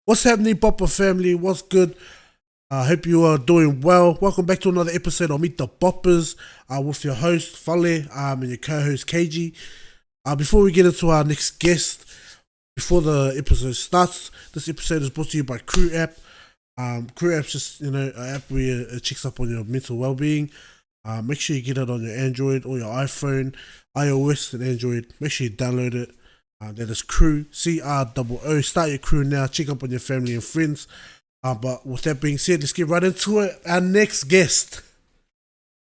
What's happening, Bopper family? What's good? I hope you are doing well. Welcome back to another episode of Meet the Boppers with your host, Fale, and your co-host, KG. Before we get into our next guest, before the episode starts, this episode is brought to you by Crew App. Crew App's just, an app where it checks up on your mental well-being. Make sure you get it on your Android or your iPhone, iOS and Android. Make sure you download it. That is Crew, CROO. Start your crew now. Check up on your family and friends. But with that being said, let's get right into it. Our next guest.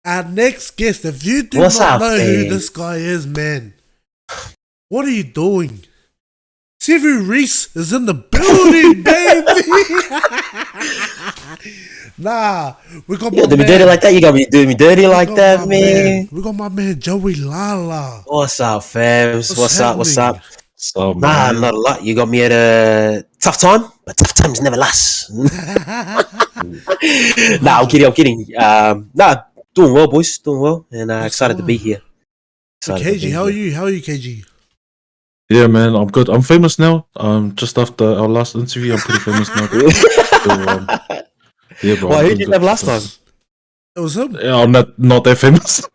If you do not know who this guy is, man, what are you doing? Sevu Reese is in the building, baby. Nah, we got my do me dirty like that. You got me doing me dirty like that, man. We got my man Joey Lala. What's up, fams? What's up? So, not a lot. You got me at a tough time, but tough times never last. I'm kidding. Doing well, boys. Doing well, and excited to be here. KG, how are you? KG? Yeah, man, I'm good. I'm famous now. Just after our last interview, I'm pretty famous now. Yeah, bro. Who did you have last time? It was him. Yeah, I'm not that famous.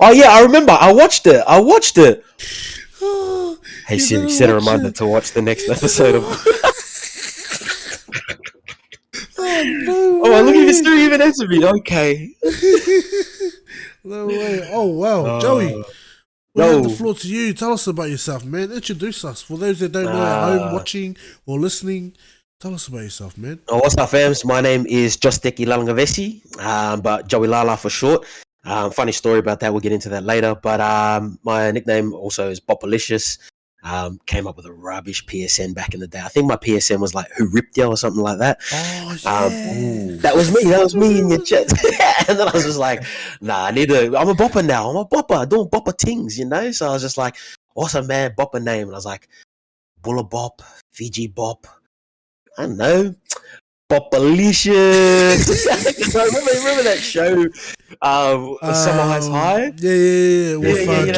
Oh yeah, I remember. I watched it. Hey Siri, set a reminder to watch the next episode of. Oh, look at this Siri even answered me. Okay. No way. Oh wow, Joey. We have the floor to you. Tell us about yourself, man. Introduce us. For those that don't know at home watching or listening, tell us about yourself, man. What's up, fams? My name is Josteki Lalangavesi, but Joey Lala for short. Funny story about that. We'll get into that later. But my nickname also is Bopalicious. Came up with a rubbish PSN back in the day. I think my PSN was like "Who ripped you" or something like that. Oh yeah. That was me in your chat. And then I was just like, nah, I'm a Bopper now. I'm a Bopper doing Bopper things, So I was just like, what's a man Bopper name? And I was like, Bulla Bop, Fiji Bop. I don't know. Bopalicious. remember that show, Summer Heights High? Yeah. With like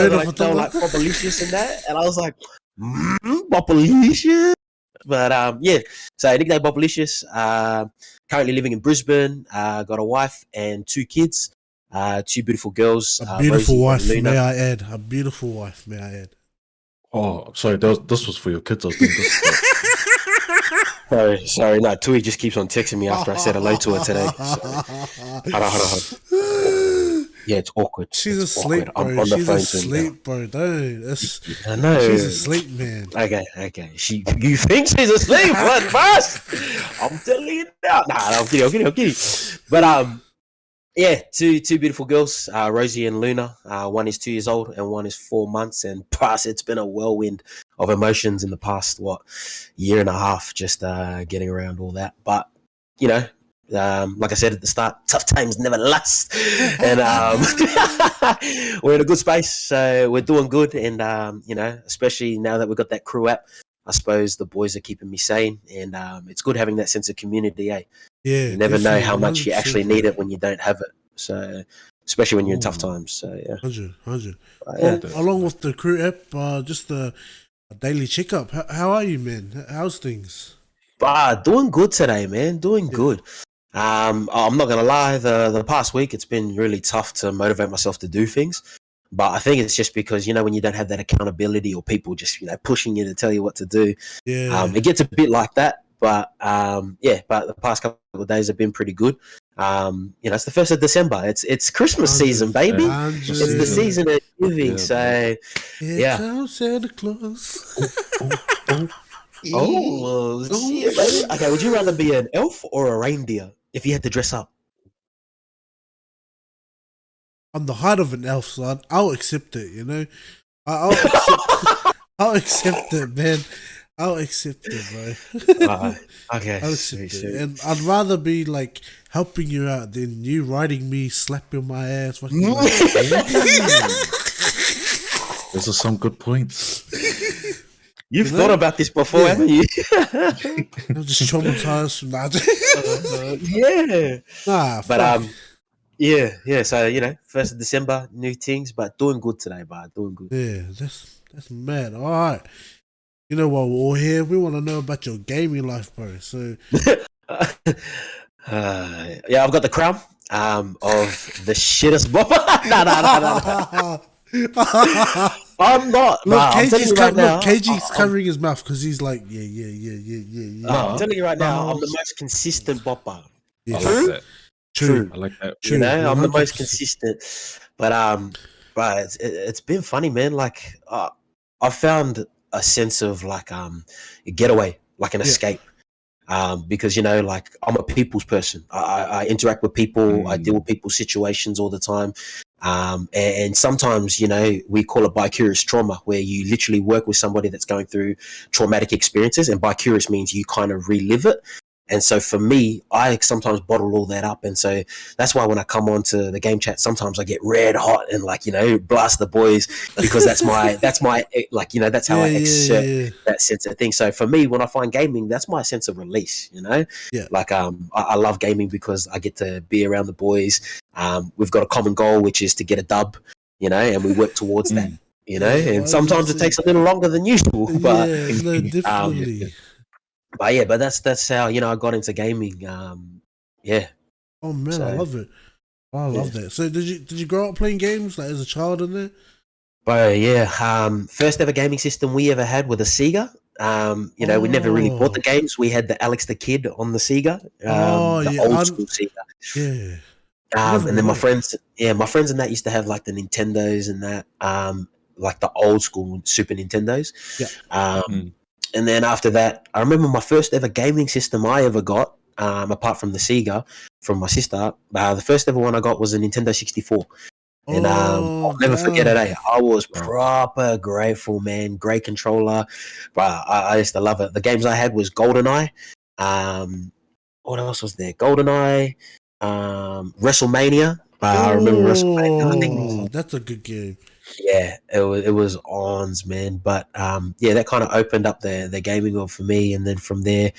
Bopalicious and that, and I was like, Bopalicious. But so nickname Bopalicious. Currently living in Brisbane. Got a wife and 2 kids. 2 beautiful girls. A beautiful wife, may I add. Oh, sorry. This was for your kids. I was doing this. Sorry. No, Tui just keeps on texting me after I said hello to her today. So. Hold on. Yeah, it's awkward. She's asleep, bro. I'm on the phone asleep, bro. I know. She's asleep, man. Okay. You think she's asleep? What fast? I'm telling you now. Nah, I'm kidding. But yeah, two beautiful girls, Rosie and Luna. One is 2 years old and one is 4 months. And plus, it's been a whirlwind of emotions in the past year and a half, just getting around all that. But like I said at the start, tough times never last, and we're in a good space, so we're doing good. And especially now that we've got that Crew app, I suppose the boys are keeping me sane, and it's good having that sense of community. Yeah, you never know how much you actually need it when you don't have it. So, especially when you're in tough times. So yeah, 100. Along with the Crew app, just a daily checkup. How are you, man? How's things? Doing good today, man. Doing good. I'm not gonna lie. The past week it's been really tough to motivate myself to do things. But I think it's just because, when you don't have that accountability or people just, pushing you to tell you what to do, it gets a bit like that. But, but the past couple of days have been pretty good. It's the 1st of December. It's Christmas season, baby. It's the season of giving. So, Here comes Santa Claus. Shit, baby. Okay, would you rather be an elf or a reindeer if you had to dress up? I'm the height of an elf, son. I'll accept it, I'll accept it, man. I'll accept it, bro. Okay. I'll accept it. And I'd rather be like helping you out than you riding me, slapping my ass. Those are some good points. You've thought about this before, haven't you? I'm just traumatized from that. But yeah. So 1st of December, new things, but doing good today, doing good. Yeah, that's mad. All right. You know what? We're all here. We want to know about your gaming life, bro. So, Yeah, I've got the crown of the shittest bopper. No. I'm not. look, I'm telling you right now. KG's covering his mouth because he's like, yeah. I'm telling you right now, I'm the most consistent bopper. Yeah. I like that. True. I like that. You know, I'm the most 100%. consistent. But it's been funny, man. Like I found a sense of like a getaway, like an escape. Because you know, like I'm a people's person. I interact with people. I deal with people's situations all the time. And sometimes, you know, we call it bicurious trauma, where you literally work with somebody that's going through traumatic experiences, and bicurious means you kind of relive it. And so for me, I sometimes bottle all that up. And so that's why when I come on to the game chat, sometimes I get red hot and like, you know, blast the boys, because that's my, like, you know, that's how I exert that sense of thing. So for me, when I find gaming, that's my sense of release, you know, like, I love gaming because I get to be around the boys. We've got a common goal, which is to get a dub, you know, and we work towards that, you know, and sometimes it takes a little longer than usual, but no, definitely. But that's how, you know, I got into gaming. Yeah. Oh man, I love it. I love that. So did you grow up playing games like as a child in there? But yeah, first ever gaming system we ever had with a Sega. You know, we never really bought the games. We had the Alex the Kid on the Sega, the old school Sega. Yeah. And then my friends and that used to have like the Nintendos and that, like the old school Super Nintendos. Yeah. And then after that, I remember my first ever gaming system I ever got, apart from the Sega, from my sister. The first ever one I got was a Nintendo 64. And I'll never forget it. I was proper grateful, man. Great controller. But I used to love it. The games I had was GoldenEye. What else was there? GoldenEye, WrestleMania. I remember WrestleMania. I think that's a good game. Yeah, it was ons, man. But yeah, that kind of opened up the gaming world for me. And then from there,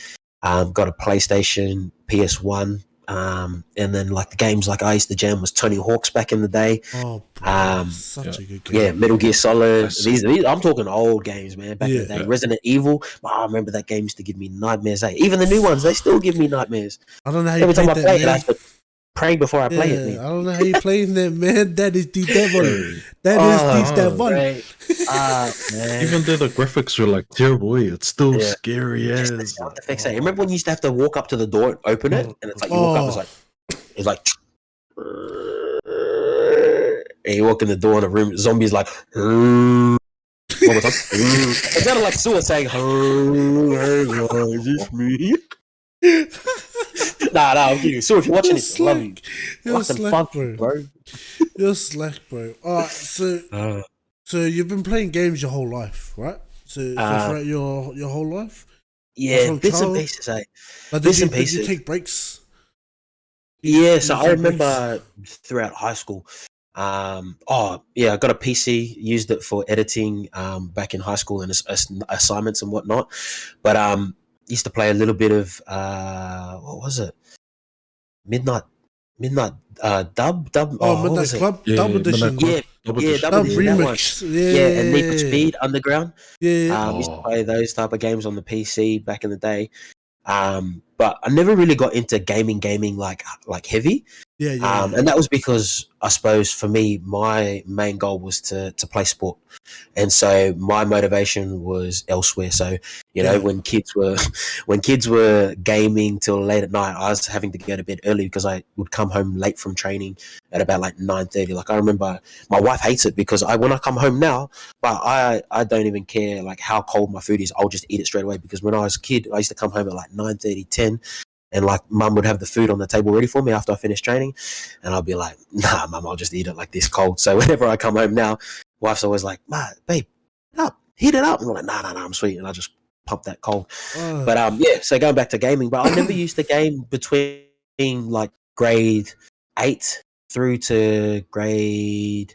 got a PlayStation, PS1. And then like the games like I used to jam was Tony Hawk's back in the day. Oh, such a good game. Yeah, Metal Gear Solid. These I'm talking old games, man. Back in the day, Resident Evil. I remember that game used to give me nightmares. Even the new ones, they still give me nightmares. I don't know how every time I play it, I have to pray before I play it. Man. I don't know how you playing that, man. That is the devil. That is the devil. Man. Even though the graphics were like terrible, it's still scary as. Remember when you used to have to walk up to the door and open it, and it's like you walk up, it's like, and you walk in the door in a room, zombies like. One more time. It sounded like Sue saying, "Is this me?" Nah, I'm kidding. So if you're watching this, I love you. You're slack, bro. You're slack, bro. Alright, so you've been playing games your whole life, right? So throughout your whole life? Yeah, bits and pieces, But did you take breaks? So I remember throughout high school. I got a PC, used it for editing back in high school and assignments and whatnot. But used to play a little bit of what was it? Midnight Dub. Midnight Club, Dub Edition. Dub Remix. And Need for Speed Underground. Used to play those type of games on the PC back in the day. But I never really got into gaming like heavy. And that was because I suppose for me, my main goal was to play sport. And so my motivation was elsewhere. So, you know, when kids were gaming till late at night, I was having to go to bed early because I would come home late from training at about like 9:30. Like I remember my wife hates it because when I come home now, but I don't even care like how cold my food is. I'll just eat it straight away because when I was a kid, I used to come home at like 9:30, 10. And like mum would have the food on the table ready for me after I finished training. And I'll be like, nah, mum, I'll just eat it like this cold. So whenever I come home now, wife's always like, babe, heat it up. And I'm like, nah, I'm sweet. And I just pump that cold. But so going back to gaming, but I never used to game between like grade 8 through to grade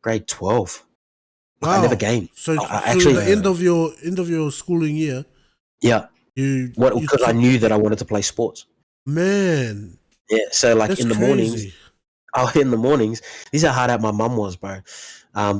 12. Wow. I never gamed. So actually the end of your schooling year. Yeah. Because I knew that I wanted to play sports. Man. Yeah, so like in the mornings, these are how hard out my mum was, bro.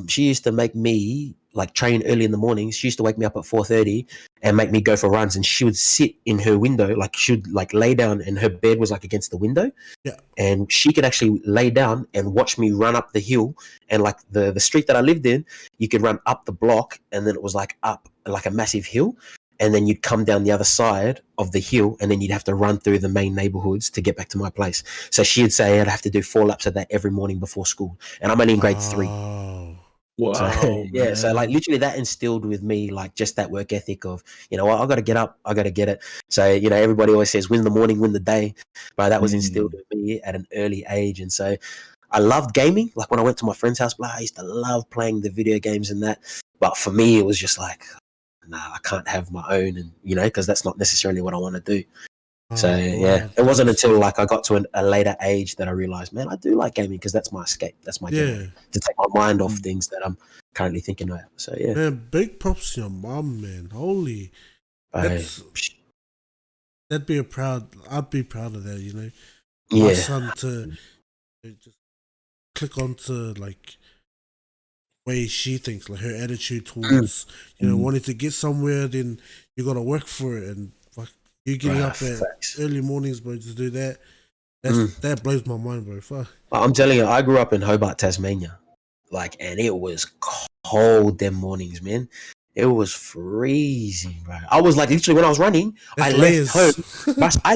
She used to make me like train early in the mornings, she used to wake me up at 4:30 and make me go for runs. And she would sit in her window, like she would like lay down, and her bed was like against the window. Yeah. And she could actually lay down and watch me run up the hill. And like the street that I lived in, you could run up the block, and then it was like up like a massive hill. And then you'd come down the other side of the hill, and then you'd have to run through the main neighborhoods to get back to my place. So she'd say I'd have to do 4 laps of that every morning before school. And I'm only in grade 3. Wow. So, yeah, man. so like literally that instilled with me like just that work ethic of, you know what, I got to get up, I got to get it. So, you know, everybody always says win the morning, win the day, but that was instilled with me at an early age. And so I loved gaming. Like when I went to my friend's house, I used to love playing the video games and that. But for me, it was just like, nah, I can't have my own, and you know, because that's not necessarily what I want to do. So yeah, it wasn't until like I got to a later age that I realized, man, I do like gaming because that's my escape. That's my game to take my mind off things that I'm currently thinking about. So yeah, man, big props to your mom, man. Holy, I'd be proud of that. You know, my son to just click onto like way she thinks, like her attitude towards you know wanting to get somewhere. Then you got to work for it, and you getting up at early mornings, bro, to do that. That blows my mind, bro. Fuck. I'm telling you, I grew up in Hobart, Tasmania, like, and it was cold them mornings, man. It was freezing, bro. I was like, literally, when I was running, I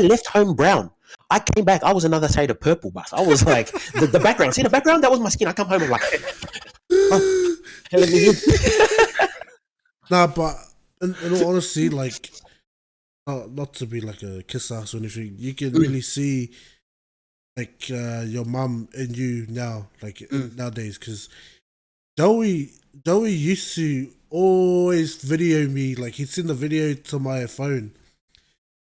left home brown. I came back, I was another shade of purple, but I was like, the background. See the background? That was my skin. I come home and like, nah, but in all honesty, like, not to be like a kiss ass or anything, you can really see like your mum and you now, like nowadays, because Joey used to always video me, like he'd send the video to my phone.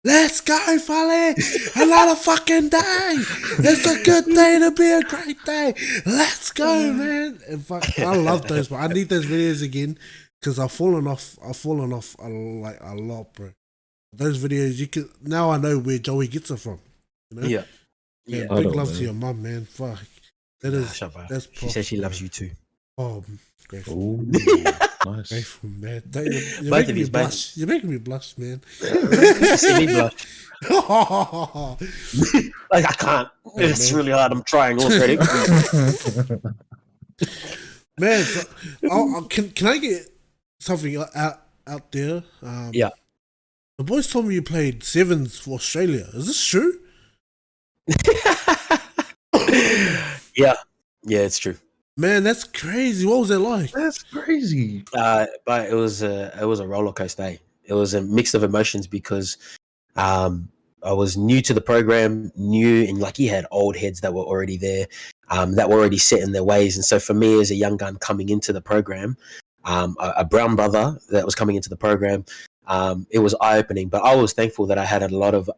Let's go, Fally! Another fucking day! It's a good day to be a great day! Let's go, man! And fuck, I love those, but I need those videos again because I've fallen off a lot, bro. Those videos, you can now I know where Joey gets it from. You know? Yeah. Big love to your mum, man. Fuck, that's she says she loves you too. Oh, grateful. Ooh, nice. Grateful, man. You're making me blush. You're making me blush, man. See me blush. Like I can't. It's really hard. I'm trying already. Man, so, can I get something out there? Yeah. The boys told me you played sevens for Australia. Is this true? Yeah, it's true. Man, that's crazy. What was it like? That's crazy. But it was a roller coaster. Eh? It was a mix of emotions because I was new to the program, and like you had old heads that were already there, that were already set in their ways. And so for me as a young gun coming into the program, a brown brother that was coming into the program, it was eye-opening, but I was thankful that I had a lot of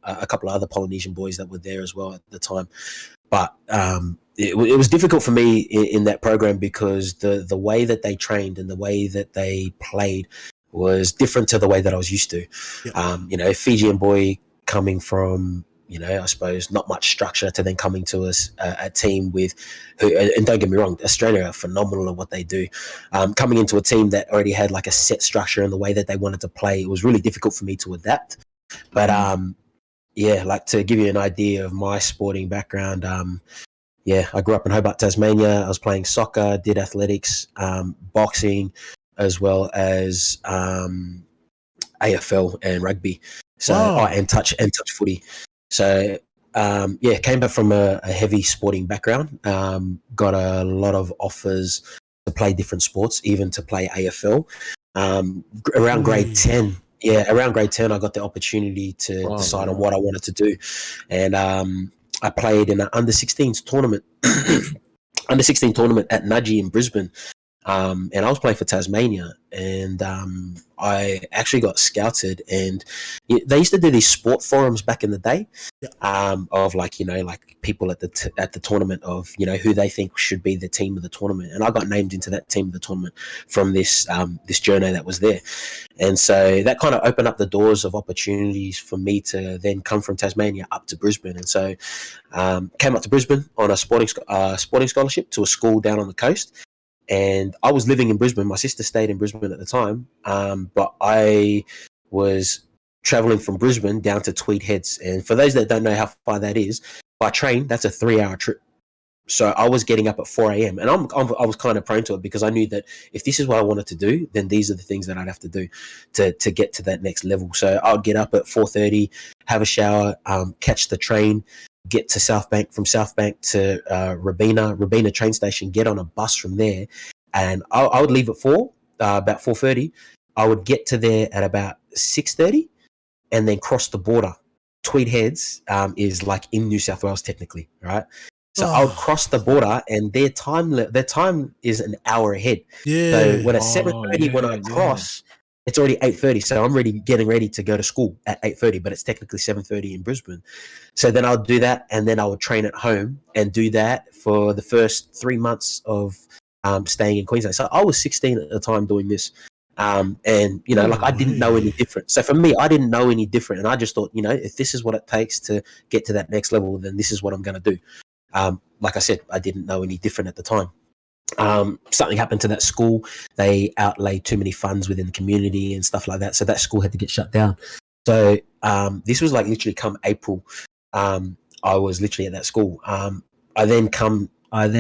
a couple of other Polynesian boys that were there as well at the time. But it was difficult for me in that program because the way that they trained and the way that they played was different to the way that I was used to. Yeah. You know, Fijian boy coming from, you know, I suppose not much structure to then coming to us a team with who, and don't get me wrong, Australia are phenomenal at what they do. Coming into a team that already had like a set structure and the way that they wanted to play, it was really difficult for me to adapt. But yeah, like to give you an idea of my sporting background, yeah, I grew up in Hobart, Tasmania. I was playing soccer, did athletics, boxing, as well as AFL and rugby. So and touch footy. So yeah, came back from a heavy sporting background. Got a lot of offers to play different sports, even to play AFL. Around grade 10, around grade 10, I got the opportunity to decide on what I wanted to do, and I played in an under-16s tournament, under-16 tournament at Nudgee in Brisbane. And I was playing for Tasmania, and I actually got scouted, and they used to do these sport forums back in the day, of like, you know, like people at the tournament of, you know, who they think should be the team of the tournament, and I got named into that team of the tournament from this journo that was there, and so that kind of opened up the doors of opportunities for me to then come from Tasmania up to Brisbane, and so came up to Brisbane on a sporting scholarship to a school down on the coast. and I was living in Brisbane. My sister stayed in Brisbane at the time, but I was traveling from Brisbane down to Tweed Heads. And for those that don't know how far that is, by train, that's a 3-hour trip. So I was getting up at 4 a.m. and I was kind of prone to it because I knew that if this is what I wanted to do, then these are the things that I'd have to do to get to that next level. So I'll get up at 4:30, have a shower, catch the train, get to South Bank, from South Bank to Robina train station, get on a bus from there, and I would leave at about 4:30. I would get to there at about 6:30, and then cross the border. Tweed Heads is like in New South Wales technically, right? So I would cross the border, and their time is an hour ahead. Yeah. So when at 7:30 when I cross, it's already 8:30. So I'm getting ready to go to school at 8:30, but it's technically 7:30 in Brisbane. So then I'll do that, and then I would train at home and do that for the first 3 months of staying in Queensland. So I was 16 at the time doing this. And I didn't know any different. So for me, I didn't know any different, and I just thought, if this is what it takes to get to that next level, then this is what I'm going to do. Like I said, I didn't know any different at the time. Something happened to that school. They outlaid too many funds within the community and stuff like that. So that school had to get shut down. So this was like literally come April. I was literally at that school. I then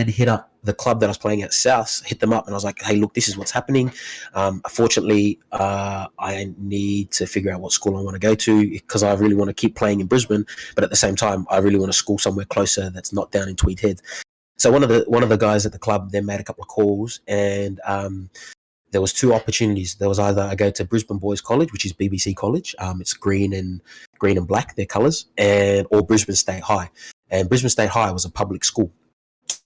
hit up the club that I was playing at South, hit them up, and I was like, hey, look, this is what's happening. Unfortunately, I need to figure out what school I want to go to because I really want to keep playing in Brisbane, but at the same time, I really want to school somewhere closer that's not down in Tweed Head. So one of the guys at the club then made a couple of calls, and there was 2 opportunities. There was either I go to Brisbane Boys College, which is BBC College. It's green and black, their colours, or Brisbane State High. And Brisbane State High was a public school.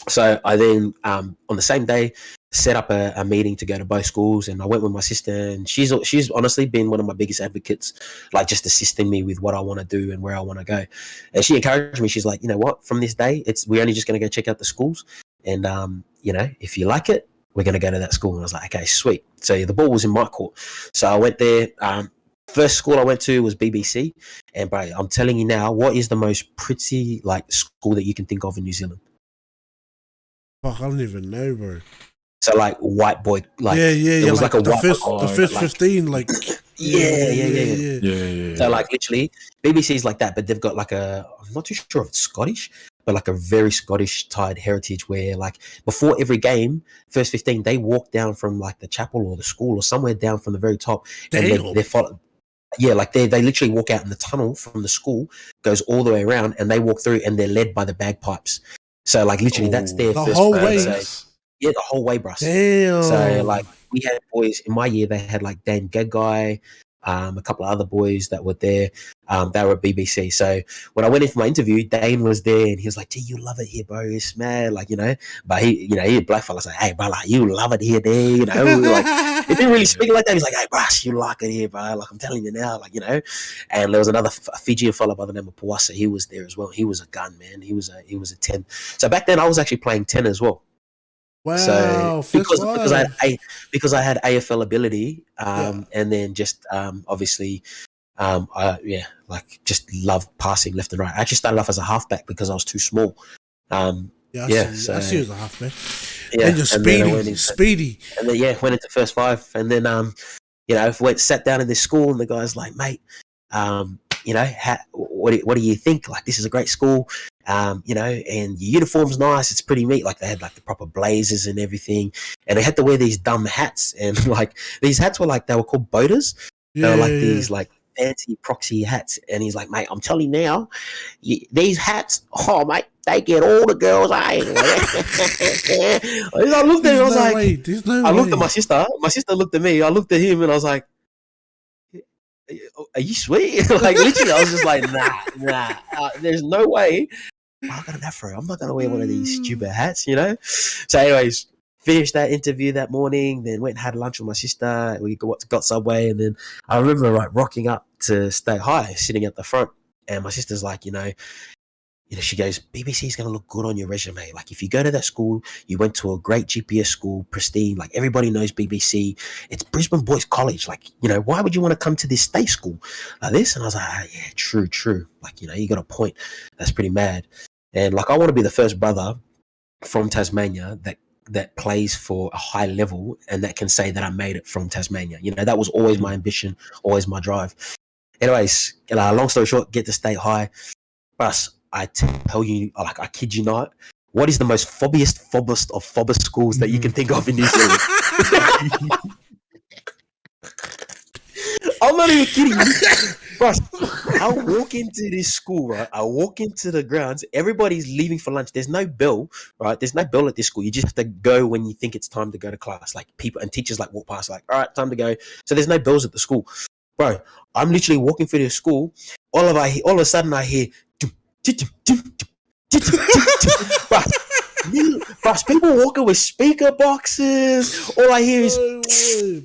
So I then, on the same day, set up a meeting to go to both schools, and I went with my sister, and she's honestly been one of my biggest advocates, like just assisting me with what I want to do and where I want to go. And she encouraged me. She's like, you know what, from this day, we're only just going to go check out the schools, and if you like it, we're going to go to that school. And I was like, okay, sweet. So the ball was in my court. So I went there. First school I went to was BBC, and bro, I'm telling you now, what is the most pretty like school that you can think of in New Zealand? Fuck, I don't even know, bro. So like white boy, like it was like a the white first, boy, the first like, 15, like Yeah. So like literally, BBC's like that, but they've got like I'm not too sure if it's Scottish, but like a very Scottish tied heritage where like before every game, first 15, they walk down from like the chapel or the school or somewhere down from the very top, and they follow. Yeah, like they literally walk out in the tunnel from the school, goes all the way around, and they walk through, and they're led by the bagpipes. So like literally, that's their the first whole round. way. So, yeah, the whole way, bruh. Damn. So like we had boys in my year. They had like Dan Gagai, a couple of other boys that were there. They were at BBC. So when I went in for my interview, Dane was there, and he was like, "Gee, you love it here, bro. It's mad, like But he a black fella, like, "Hey, bro, like you love it here, there, Like he didn't really speak like that. He's like, "Hey, bro, you like it here, bro. Like I'm telling you now, like And there was another Fijian fella by the name of Pawasa. He was there as well. He was a gun, man. He was a 10. So back then, I was actually playing 10 as well. Wow, so because I had AFL ability, and then just obviously, just loved passing left and right. I actually started off as a halfback because I was too small. I see you as a halfback. Yeah, and you're speedy. And then went into first 5, and then sat down in this school, and the guy's like, mate, what do you think? Like, this is a great school. And your uniform's nice. It's pretty neat. Like they had like the proper blazers and everything, and they had to wear these dumb hats. And like these hats were like, they were called boaters. They were like these like fancy proxy hats. And he's like, mate, I'm telling you now, these hats, mate, they get all the girls. I looked at him. I was like, I looked at my sister. My sister looked at me. I looked at him, and I was like, are you sweet? Like literally, I was just like, nah. There's no way. I got an afro. I'm not gonna wear one of these stupid hats, So, anyways, finished that interview that morning. Then went and had lunch with my sister. We got Subway, and then I remember like rocking up to State High, sitting at the front, and my sister's like, she goes, BBC is going to look good on your resume. Like, if you go to that school, you went to a great GPS school, pristine, like everybody knows BBC. It's Brisbane Boys College. Like, why would you want to come to this state school like this? And I was like, yeah, true. Like, you got a point. That's pretty mad. And like, I want to be the first brother from Tasmania that that plays for a high level and that can say that I made it from Tasmania. You know, that was always my ambition, always my drive. Anyways, long story short, get to state high. But I tell you, like, I kid you not, what is the most fobbest of fobbest schools that you can think of in New Zealand? I'm not even kidding you. Bro, I walk into this school, right? I walk into the grounds. Everybody's leaving for lunch. There's no bell, right? There's no bell at this school. You just have to go when you think it's time to go to class. Like, people and teachers like walk past, like, all right, time to go. So there's no bells at the school. Bro, I'm literally walking through the school. All of a sudden I hear people walking with speaker boxes. All I hear is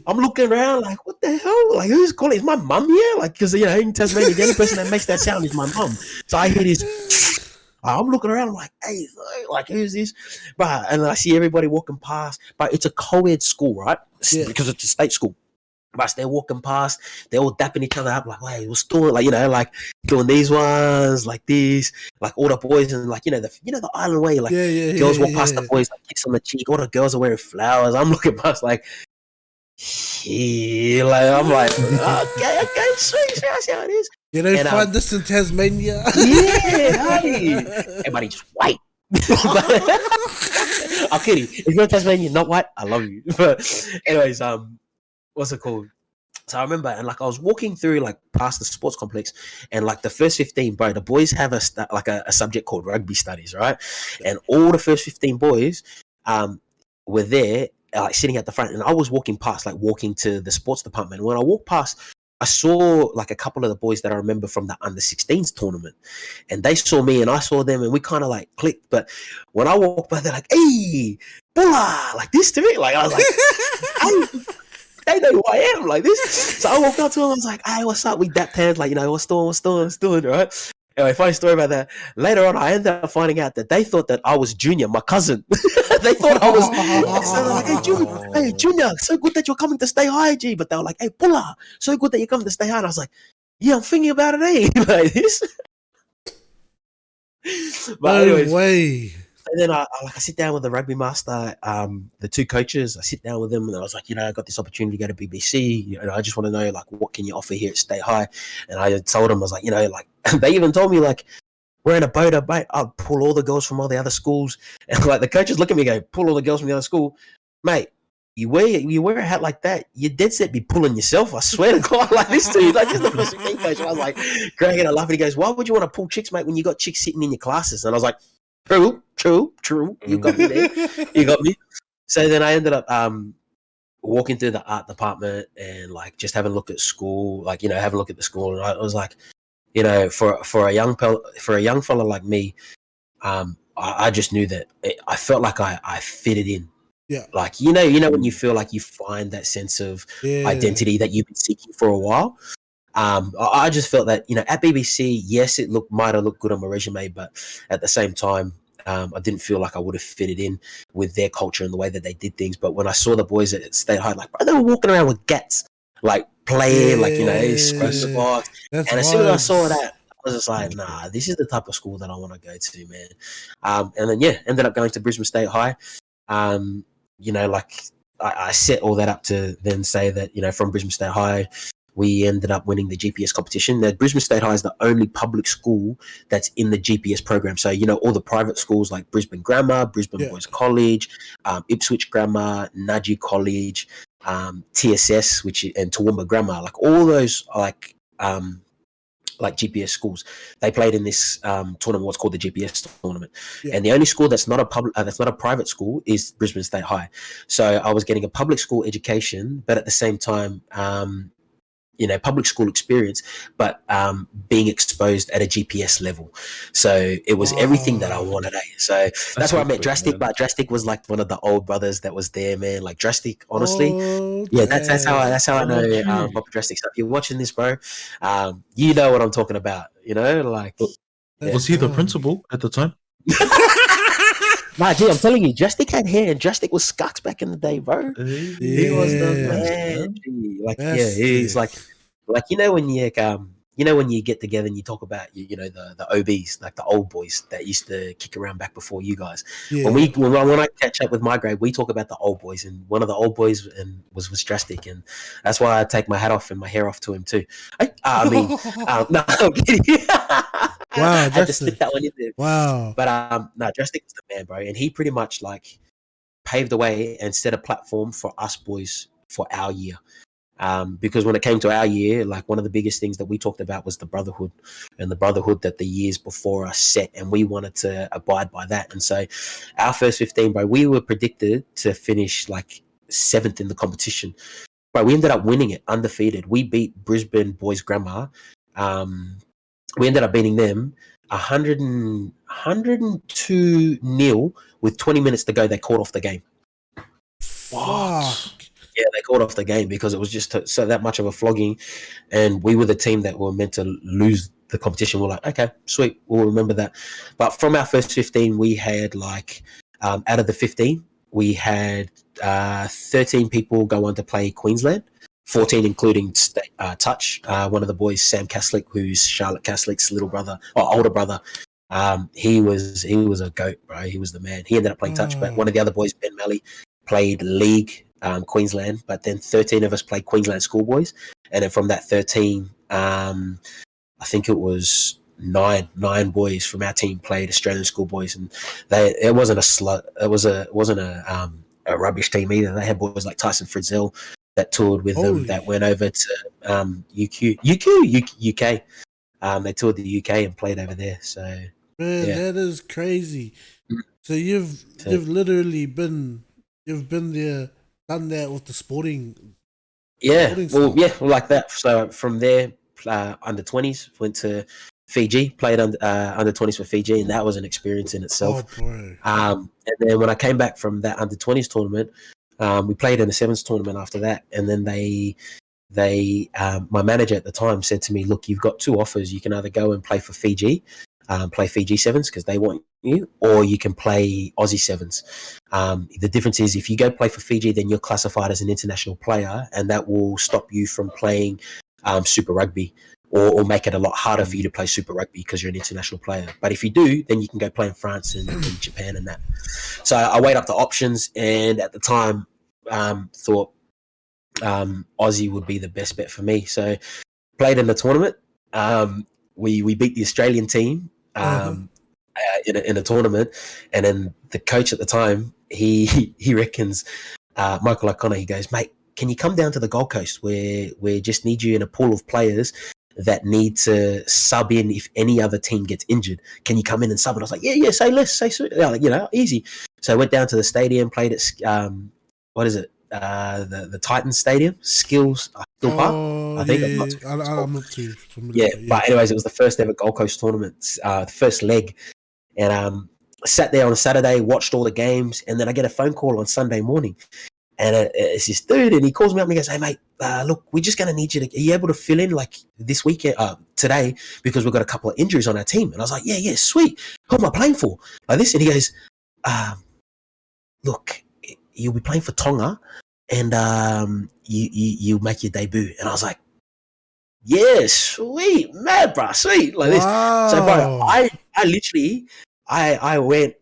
I'm looking around like, what the hell? Like, who's calling? Is my mum here? Like, because, you know, in Tasmania, the only person that makes that sound is my mum. So I hear this. I'm looking around like, hey, like, who's this? But and I see everybody walking past. But it's a co-ed school, right? Yeah. Because it's a state school. But they're walking past, they're all dapping each other up, like, hey, we're still, like, you know, like doing these ones, like this, like all the boys, and like, the island way, like girls walk past the boys, like kiss on the cheek, all the girls are wearing flowers. I'm looking past, like, yeah, like, I'm like, okay, sweet, I see how it is. You don't find this in Tasmania? Yeah, hey. Everybody just white. I'm kidding. If you're in Tasmania, not white, I love you. But anyways, what's it called? So I remember, and like I was walking through, like, past the sports complex, and like the first 15, bro, the boys have a subject called rugby studies, right? And all the first 15 boys were there, like sitting at the front, and I was walking past, like walking to the sports department. When I walked past, I saw like a couple of the boys that I remember from the under-16s tournament, and they saw me and I saw them, and we kind of like clicked. But when I walked by, they're like, hey, Bulla, like this to me. Like, I was like, hey, they know who I am, like this. So I walked up to him, I was like, hey, what's up? We dapped hands, like, you know, what's doing, right? Anyway, funny story about that. Later on, I ended up finding out that they thought that I was Junior, my cousin. They thought I was. So they're like, hey, Junior, so good that you're coming to stay high, G. But they were like, hey, Bulla, so good that you're coming to stay high. And I was like, yeah, I'm thinking about it, eh? Like this. But anyways, way. and then I sit down with the rugby master, the two coaches. I sit down with them, and I was like, you know, I got this opportunity to go to BBC. You know, I just want to know, like, what can you offer here at Stay High? And I told them, I was like, you know, like, they even told me, like, we're in a boat, mate. I'll pull all the girls from all the other schools. And like the coaches look at me, and go, pull all the girls from the other school, mate. You wear a hat like that, you dead set be pulling yourself. I swear to God, like this dude, like this is the first thing coach. I was like, cracking a laugh, and he goes, why would you want to pull chicks, mate, when you got chicks sitting in your classes? And I was like, True. You got me there. You got me. So then I ended up walking through the art department and like just having a look at school, like, you know, have a look at the school, and I was like, you know, for a young fella like me, I just knew that I felt like I fitted in. Yeah. Like, you know when you feel like you find that sense of identity that you've been seeking for a while. I just felt that, you know, at BBC, yes, it might have looked good on my resume, but at the same time, I didn't feel like I would have fitted in with their culture and the way that they did things. But when I saw the boys at State High, like, bro, they were walking around with gats, like playing, like, you know, scratch the box. And as soon as I saw that, I was just like, nah, this is the type of school that I want to go to, man. And then, ended up going to Brisbane State High. You know, like, I set all that up to then say that, you know, from Brisbane State High, we ended up winning the GPS competition. Now, Brisbane State High is the only public school that's in the GPS program. So, you know, all the private schools like Brisbane Grammar, Brisbane Boys College, Ipswich Grammar, Nudgee College, TSS, and Toowoomba Grammar, like all those like GPS schools, they played in this tournament, what's called the GPS tournament. And the only school that's not a private school is Brisbane State High. So I was getting a public school education, but at the same time, you know, public school experience, but being exposed at a GPS level. So it was everything that I wanted. So that's where I met Drastic, but Drastic was like one of the old brothers that was there, man. Like Drastic, honestly. That's how I know Bopper Drastic. So if you're watching this, bro, you know what I'm talking about, you know? Like, was he the principal at the time? Nah, gee, I'm telling you, Drastic had hair, and Drastic was Skux back in the day, bro. He was the man. Like, he's like, you know, when you when you get together and you talk about the OBs, like the old boys that used to kick around back before you guys. Yeah. When I catch up with my grade, we talk about the old boys, and one of the old boys was drastic, and that's why I take my hat off and my hair off to him too. No, I'm kidding. Wow, I had to slip that one in there. Wow. But no, drastic was the man, bro, and he pretty much like paved the way and set a platform for us boys for our year. Because when it came to our year, like one of the biggest things that we talked about was the brotherhood, and the brotherhood that the years before us set, and we wanted to abide by that. And so our first 15, bro, we were predicted to finish like 7th in the competition. But we ended up winning it undefeated. We beat Brisbane Boys Grammar. We ended up beating them 102-0 with 20 minutes to go. They called off the game. Fuck. Yeah, they called off the game because it was just so that much of a flogging, and we were the team that were meant to lose the competition. We're like, okay, sweet, we'll remember that. But from our first 15, we had like out of the 15, we had 13 people go on to play Queensland, 14 including Touch, one of the boys, Sam Caslick, who's Charlotte Caslick's little brother or older brother. He was a goat, bro. He was the man. He ended up playing Touch, but one of the other boys, Ben Malley, played League Queensland, but then 13 of us played Queensland schoolboys, and then from that 13, I think it was nine boys from our team played Australian schoolboys, and it wasn't a rubbish team either. They had boys like Tyson Frizzell that toured with them, that went over to UK. They toured the UK and played over there. So man, that is crazy. So you've literally been there, done that with the sporting. Like that. So from there, under 20s went to Fiji, played under 20s for Fiji, and that was an experience in itself. And then when I came back from that under 20s tournament, we played in the sevens tournament after that, and then my manager at the time said to me, look, you've got 2 offers. You can either go and play for Fiji, play Fiji sevens because they want you, or you can play Aussie sevens. The difference is if you go play for Fiji, then you're classified as an international player, and that will stop you from playing Super Rugby, or make it a lot harder for you to play Super Rugby because you're an international player. But if you do, then you can go play in France and Japan and that. So I weighed up the options, and at the time thought Aussie would be the best bet for me. So played in the tournament. We beat the Australian team in a tournament, and then the coach at the time, he reckons, Michael O'Connor, he goes, mate, can you come down to the Gold Coast where we just need you in a pool of players that need to sub in if any other team gets injured? Can you come in and sub? And I was like, yeah, say less, say so, easy. So I went down to the stadium, played at the Titans Stadium, Skills Park, I think. I'm not too familiar. But anyways, it was the first ever Gold Coast tournament, the first leg, and sat there on a Saturday, watched all the games, and then I get a phone call on Sunday morning, and it's this dude, and he calls me up and he goes, hey mate, look, we're just going to need you to, are you able to fill in like this weekend, today, because we've got a couple of injuries on our team? And I was like, yeah, sweet, who am I playing for? Like this, and he goes, look, you'll be playing for Tonga, and you make your debut. And I was like, yeah, sweet, mad, bro, sweet, like this. So, bro, I literally, I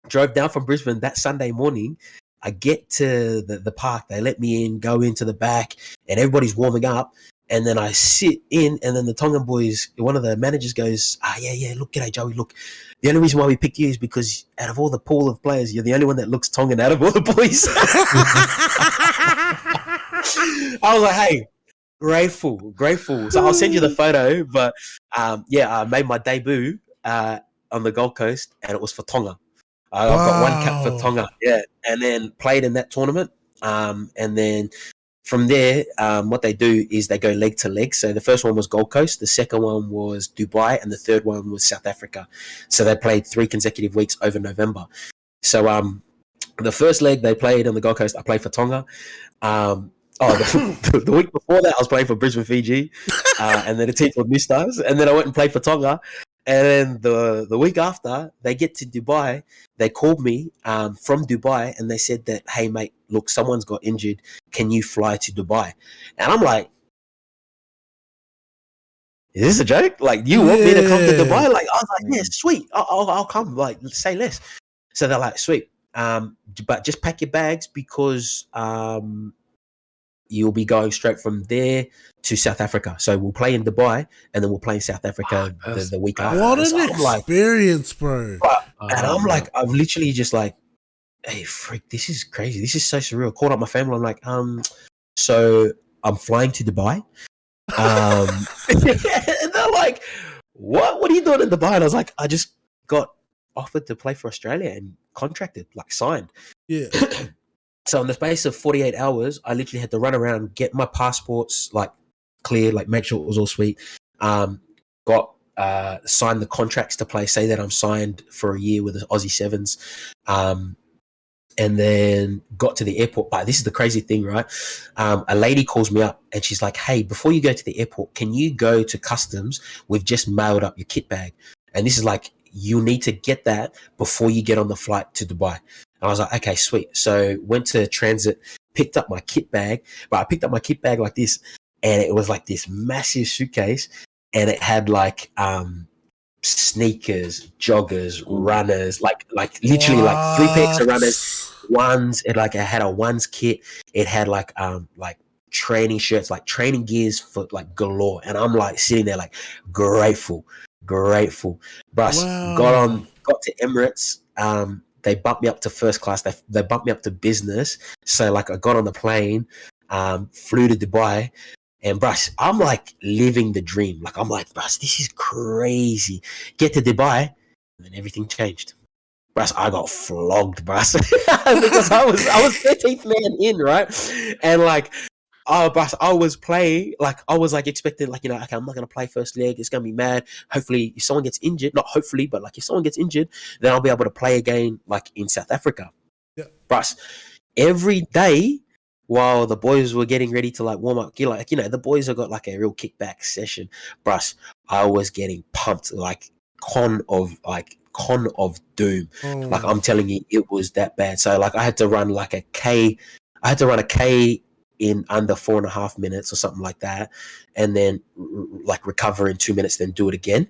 drove down from Brisbane that Sunday morning. I get to the park, they let me in, go into the back, and everybody's warming up. And then I sit in, and then the Tongan boys, one of the managers goes, yeah, look, g'day, Joey, look, the only reason why we picked you is because out of all the pool of players, you're the only one that looks Tongan out of all the boys. I was like, hey, grateful. So I'll send you the photo, but I made my debut on the Gold Coast, and it was for Tonga. I've got 1 cap for Tonga, and then played in that tournament, and then from there, what they do is they go leg to leg. So the first one was Gold Coast, the second one was Dubai, and the third one was South Africa. So they played 3 consecutive weeks over November. So the first leg they played on the Gold Coast, I played for Tonga. The week before that, I was playing for Brisbane, Fiji, and then a team called New Stars, and then I went and played for Tonga. And then the week after, they get to Dubai. They called me from Dubai, and they said that, hey, mate, look, someone's got injured. Can you fly to Dubai? And I'm like, is this a joke? Like, you want me to come to Yeah. Dubai? Like, I was like, yeah, sweet. I'll come. Like, say less. So they're like, sweet. But just pack your bags because you'll be going straight from there to South Africa. So we'll play in Dubai and then we'll play in South Africa the week after. What So an I'm like, experience, bro. and I'm like, I'm literally just like, hey, freak, this is crazy. This is so surreal. I called up my family. I'm like, so I'm flying to Dubai. And they're like, what are you doing in Dubai? And I was like, I just got offered to play for Australia and contracted, like signed. Yeah. So in the space of 48 hours, I literally had to run around, get my passports like clear, like make sure it was all sweet. Got signed the contracts to play, say that I'm signed for a year with the Aussie Sevens. And then got to the airport. But this is the crazy thing, right? A lady calls me up and she's like, hey, before you go to the airport, can you go to customs? We've just mailed up your kit bag. And this is like, you need to get that before you get on the flight to Dubai. And I was like, okay, sweet. So went to transit, picked up my kit bag, but I picked up my kit bag like this, and it was like this massive suitcase, and it had like sneakers, joggers, runners, like literally like 3 pairs of runners, ones. It had a ones kit. It had like training shirts, like training gears for like galore. And I'm like sitting there like grateful. But got to Emirates. They bumped me up to first class. They bumped me up to business. So like I got on the plane, flew to Dubai, and bruh, I'm like living the dream. Like I'm like, bruh, this is crazy. Get to Dubai, and then everything changed. Bruh, I got flogged, bruh, because I was 13th man in, right? And like, bruh, I was playing, like I was like expecting, like, you know, okay, I'm not gonna play first leg. It's gonna be mad. Hopefully, if someone gets injured, not hopefully, but like if someone gets injured, then I'll be able to play again, like in South Africa. Yeah. Bruh, every day while the boys were getting ready to like warm up gear, like, you know, the boys have got like a real kickback session. Bruh, I was getting pumped like con of doom. Like I'm telling you, it was that bad. So like I had to run like a K. I had to run a K in under 4.5 minutes or something like that, and then like recover in 2 minutes, then do it again.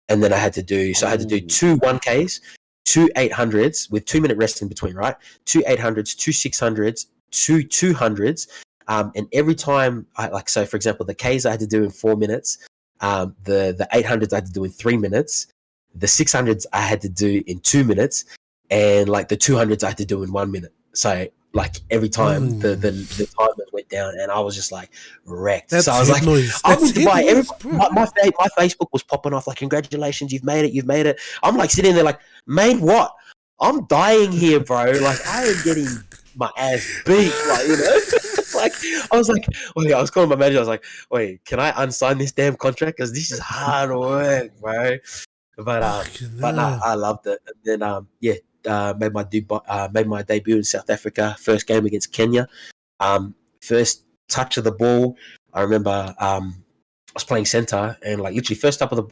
And then I had to do 2 1Ks, 2 800s with 2 minute rest in between, right? 2 800s, 2 600s, 2 200s. And every time so for example, the Ks I had to do in 4 minutes, the 800s I had to do in 3 minutes, the 600s I had to do in 2 minutes, and like the 200s I had to do in 1 minute. So like every time the timer went down, and I was just like wrecked. So I was like, I'm in Dubai. My Facebook was popping off like, congratulations, you've made it. I'm like sitting there like, made what? I'm dying here, bro. Like I am getting my ass beat. Like, you know, like I was like, wait, I was calling my manager. I was like, wait, can I unsign this damn contract? Because this is hard work, bro. But no, I loved it. And then made my debut in South Africa. First game against Kenya. First touch of the ball. I remember I was playing center, and like literally first touch of the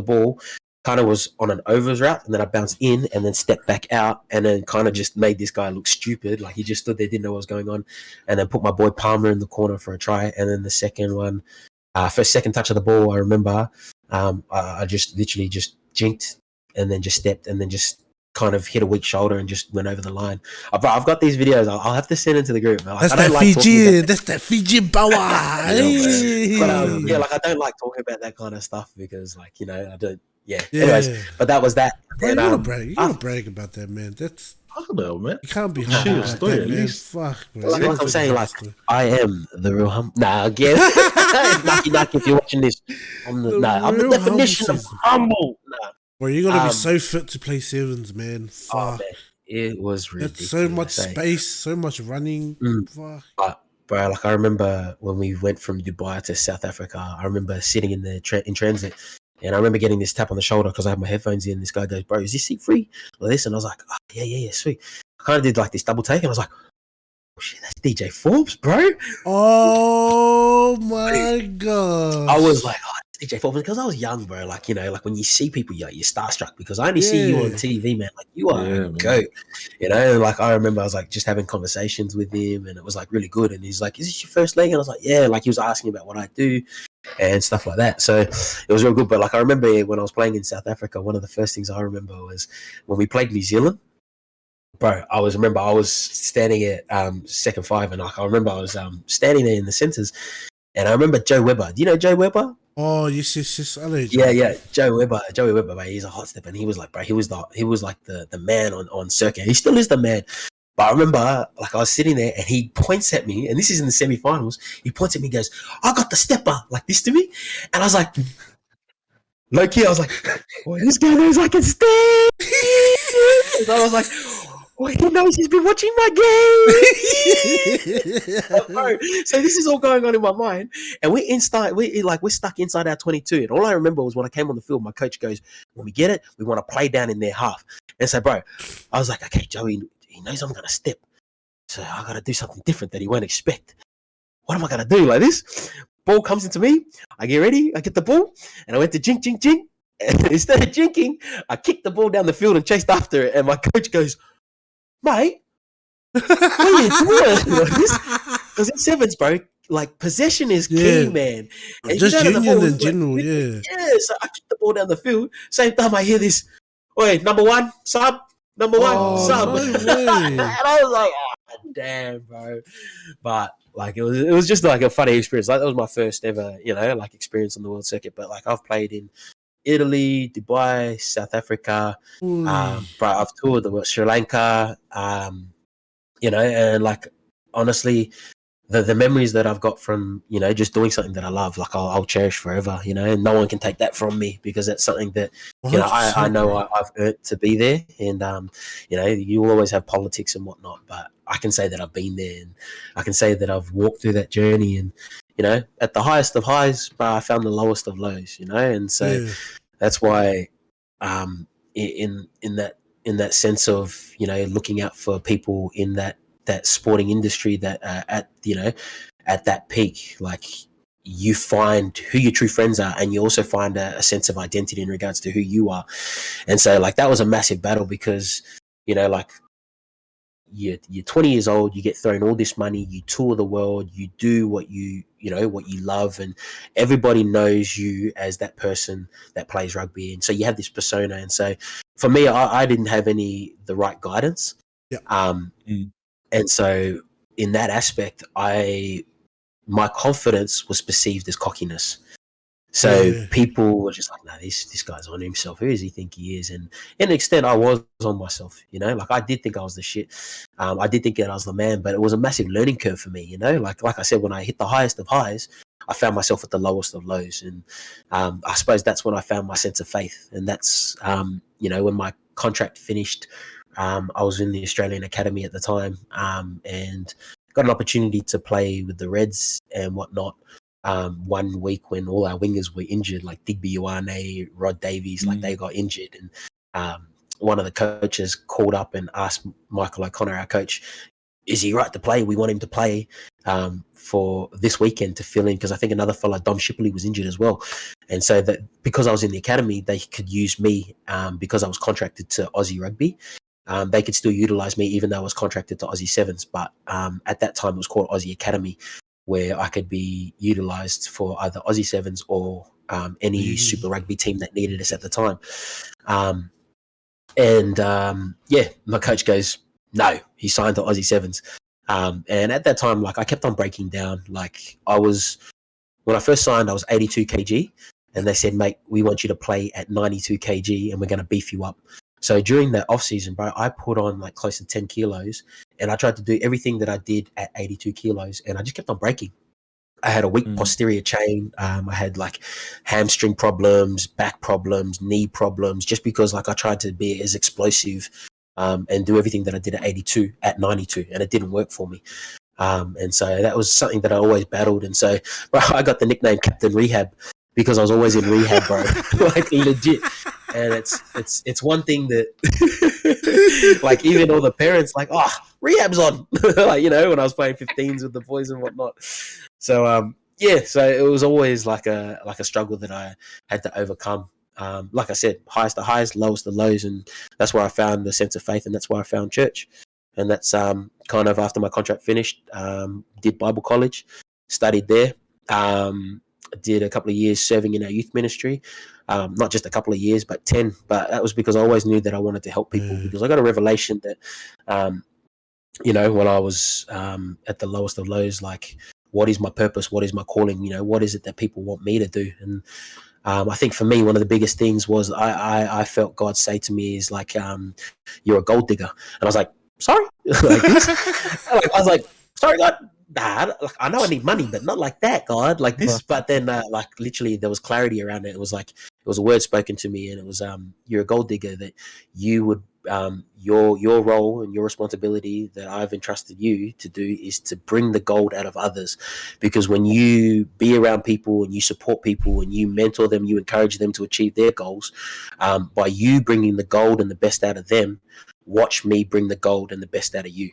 ball, kind of was on an overs route, and then I bounced in and then stepped back out, and then kind of just made this guy look stupid. Like he just stood there, didn't know what was going on, and then put my boy Palmer in the corner for a try. And then the second one, second touch of the ball, I remember I just literally just jinked and then just stepped and then just kind of hit a weak shoulder and just went over the line. I've got these videos. I'll have to send it to the group. Like, that's that Fiji power. But like I don't like talking about that kind of stuff because, like, you know, I don't. Yeah. Anyways, but that was that. Bro, you gotta brag about that, man. That's I don't know, man. You can't be humble about that, man. Fuck, bro. Like I'm saying, like I am the real humble. Nah, again, Nucky, if you're watching this, I'm the definition of humble. Nah. Bro, you're gonna be so fit to play sevens, man. Fuck. Oh, man. It was ridiculous. That's so much space, so much running. Fuck. But, bro, like I remember when we went from Dubai to South Africa, I remember sitting in the in transit, and I remember getting this tap on the shoulder because I had my headphones in. This guy goes, "Bro, is this seat free?" Like this, and I was like, "Oh, yeah, sweet." I kind of did like this double take, and I was like, "Oh shit, that's DJ Forbes, bro!" Oh my god! I was like, "Oh, DJ Forbes," because I was young, bro. Like, you know, like when you see people, you're starstruck because I only see you on TV, man. Like you are a goat, you know. And like I remember, I was like just having conversations with him, and it was like really good. And he's like, "Is this your first leg?" And I was like, "Yeah." Like he was asking about what I do. and stuff like that. So it was real good. But like I remember when I was playing in South Africa, one of the first things I remember was when we played New Zealand. Bro, I was standing at second five, and like I remember I was standing there in the centres, and I remember Joe Webber. Do you know Joe Webber? Oh yes. I know Yeah. Joey Webber, mate. He's a hot step, and he was like, bro, he was like the man on circuit. He still is the man. But I remember, like, I was sitting there, and he points at me, and this is in the semi-finals. He points at me, and goes, "I got the stepper," like this to me, and I was like, low key, I was like, "Boy, this guy knows I can step." And I was like, "Oh, he knows he's been watching my game." So this is all going on in my mind, and we're stuck inside our 22. And all I remember was when I came on the field, my coach goes, "When we get it, we want to play down in their half." And so, bro, I was like, "Okay, Joey, he knows I'm gonna step, so I gotta do something different that he won't expect. What am I gonna do? Like this? Ball comes into me, I get ready, I get the ball, and I went to jink. And instead of jinking, I kicked the ball down the field and chased after it. And my coach goes, "Mate, what are you doing?" Because in sevens, bro, like possession is key, man. And just union in like, general, yeah. Yeah, so I kicked the ball down the field. Same time I hear this, "Oi, number one, sub. Number one, sub." No way. And I was like, "Oh, damn, bro." But like it was just like a funny experience. Like that was my first ever, like experience on the world circuit. But like I've played in Italy, Dubai, South Africa. But I've toured the world, Sri Lanka. And like honestly, the memories that I've got from just doing something that I love, like I'll cherish forever. And no one can take that from me because that's something that I know I've earned to be there. And you will always have politics and whatnot, but I can say that I've been there, and I can say that I've walked through that journey. And at the highest of highs, but I found the lowest of lows. And so that's why, in that sense of looking out for people in that sporting industry that at that peak, like you find who your true friends are, and you also find a sense of identity in regards to who you are. And so like that was a massive battle because like you're 20 years old, you get thrown all this money, you tour the world, you do what you love, and everybody knows you as that person that plays rugby, and so you have this persona. And so for me, I didn't have the right guidance. And so in that aspect, my confidence was perceived as cockiness. So people were just like, "No, this guy's on himself. Who does he think he is?" And in an extent, I was on myself. Like I did think I was the shit. I did think that I was the man, but it was a massive learning curve for me. Like I said, when I hit the highest of highs, I found myself at the lowest of lows, and I suppose that's when I found my sense of faith. And that's when my contract finished. I was in the Australian Academy at the time, and got an opportunity to play with the Reds and whatnot. 1 week when all our wingers were injured, like Digby Ioane, Rod Davies, like they got injured, and one of the coaches called up and asked Michael O'Connor, our coach, "Is he right to play? We want him to play for this weekend to fill in," because I think another fella, Dom Shipley, was injured as well. And so that because I was in the academy, they could use me because I was contracted to Aussie Rugby. They could still utilise me even though I was contracted to Aussie Sevens. But at that time, it was called Aussie Academy, where I could be utilised for either Aussie Sevens or any Super Rugby team that needed us at the time. My coach goes, "No," he signed to Aussie Sevens. And at that time, like I kept on breaking down. Like when I first signed, I was 82 kg, and they said, "Mate, we want you to play at 92 kg, and we're going to beef you up." So during that off season, bro, I put on like close to 10 kilos, and I tried to do everything that I did at 82 kilos, and I just kept on breaking. I had a weak posterior chain. I had like hamstring problems, back problems, knee problems, just because like I tried to be as explosive and do everything that I did at 82 at 92, and it didn't work for me. And so that was something that I always battled. And so, bro, I got the nickname Captain Rehab because I was always in rehab, bro. Like legit. And it's one thing that like even all the parents like, "Oh, rehab's on." Like, when I was playing 15s with the boys and whatnot. So so it was always like a struggle that I had to overcome. Like I said, highest to highs, lowest to lows, and that's where I found the sense of faith, and that's where I found church. And that's kind of after my contract finished, did Bible college, studied there. did a couple of years serving in our youth ministry. Not just a couple of years, but 10. But that was because I always knew that I wanted to help people, because I got a revelation that, when I was at the lowest of lows, like, what is my purpose? What is my calling? What is it that people want me to do? And I think for me, one of the biggest things was I felt God say to me is like, you're a gold digger. And I was like, sorry? Like this? I was like, sorry, God? Nah, like, I know I need money, but not like that, God, like this. But then like literally there was clarity around it. It was like, it was a word spoken to me, and it was, you're a gold digger, that you would, your role and your responsibility that I've entrusted you to do is to bring the gold out of others. Because when you be around people and you support people and you mentor them, you encourage them to achieve their goals, by you bringing the gold and the best out of them, watch me bring the gold and the best out of you.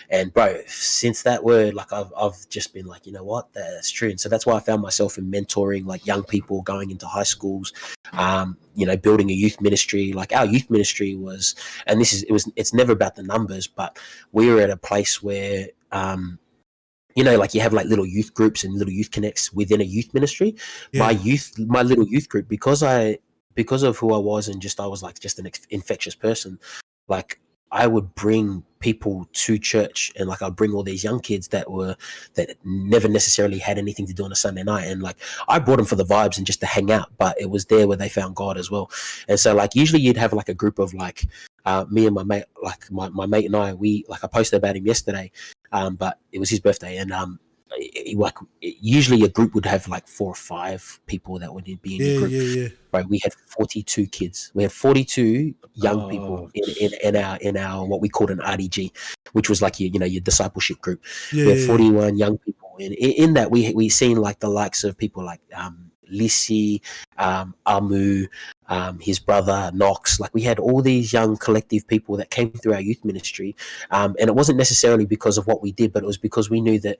And bro, since that word, like I've just been like, you know what, that's true. And so that's why I found myself in mentoring like young people going into high schools, building a youth ministry. Like our youth ministry was, and it's never about the numbers, but we were at a place where, like you have like little youth groups and little youth connects within a youth ministry. My little youth group, because of who I was, and I was like just an infectious person, like I would bring people to church, and like I'd bring all these young kids that never necessarily had anything to do on a Sunday night, and like I brought them for the vibes and just to hang out, but it was there where they found God as well. And so like usually you'd have like a group of like me and my mate, like my mate and I posted about him yesterday, but it was his birthday, and usually a group would have like 4 or 5 people that would be in your group. Right, we had 42 kids. We had 42 young people in our what we called an RDG, which was like your discipleship group. We had 41 young people, and in that we seen like the likes of people like Lisi, Amu, his brother Knox. Like we had all these young collective people that came through our youth ministry, and it wasn't necessarily because of what we did, but it was because we knew that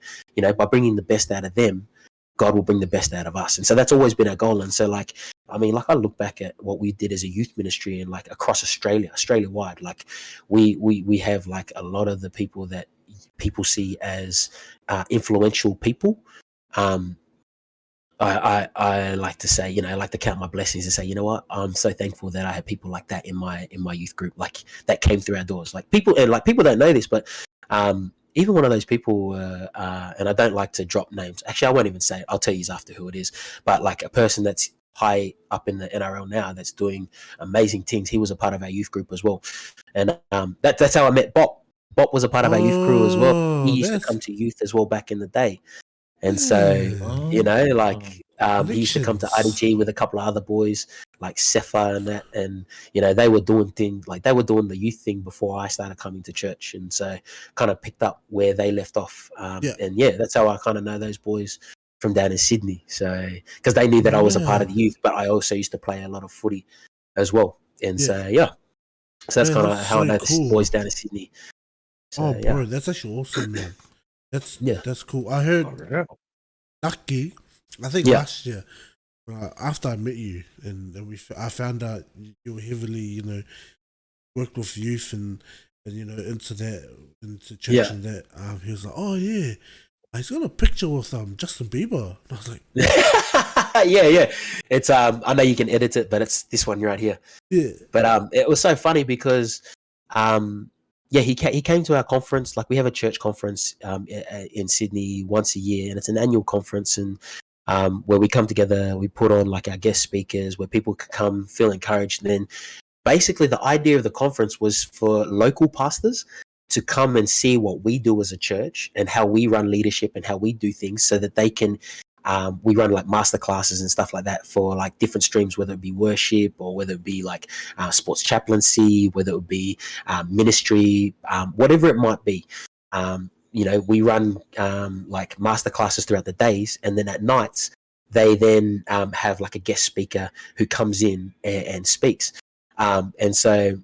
by bringing the best out of them, God will bring the best out of us. And so that's always been our goal. And so like, I mean, like I look back at what we did as a youth ministry, and like across Australia wide, like we have like a lot of the people that people see as influential people. I like to say, I like to count my blessings and say, you know what, I'm so thankful that I had people like that in my youth group, like that came through our doors. Like people don't know this, but even one of those people, and I don't like to drop names. Actually, I won't even say it. I'll tell you after who it is. But like a person that's high up in the NRL now, that's doing amazing things. He was a part of our youth group as well, and that's how I met Bop. Bop was a part of our youth crew as well. He used to come to youth as well back in the day. And so, he used to come to IDG with a couple of other boys like Cepha and that, and they were doing things like they were doing the youth thing before I started coming to church, and so kind of picked up where they left off. And that's how I kind of know those boys from down in Sydney. So because they knew that I was a part of the youth, but I also used to play a lot of footy as well, and so that's kind of how I know the boys down in Sydney. So, bro, that's actually awesome, man. That's cool. I heard Lucky, I think last year, after I met you, and I found out you were heavily, worked with youth and into church and that. He was like, oh yeah, he's got a picture with Justin Bieber, and I was like, it's I know you can edit it, but it's this one right here. But it was so funny because he came to our conference. Like we have a church conference in Sydney once a year, and it's an annual conference, and where we come together, we put on like our guest speakers where people can come feel encouraged. And then basically the idea of the conference was for local pastors to come and see what we do as a church and how we run leadership and how we do things, so that they can we run like master classes and stuff like that for like different streams, whether it be worship or whether it be like sports chaplaincy, whether it be ministry, whatever it might be. We run like master classes throughout the days, and then at nights they then have like a guest speaker who comes in and speaks. And so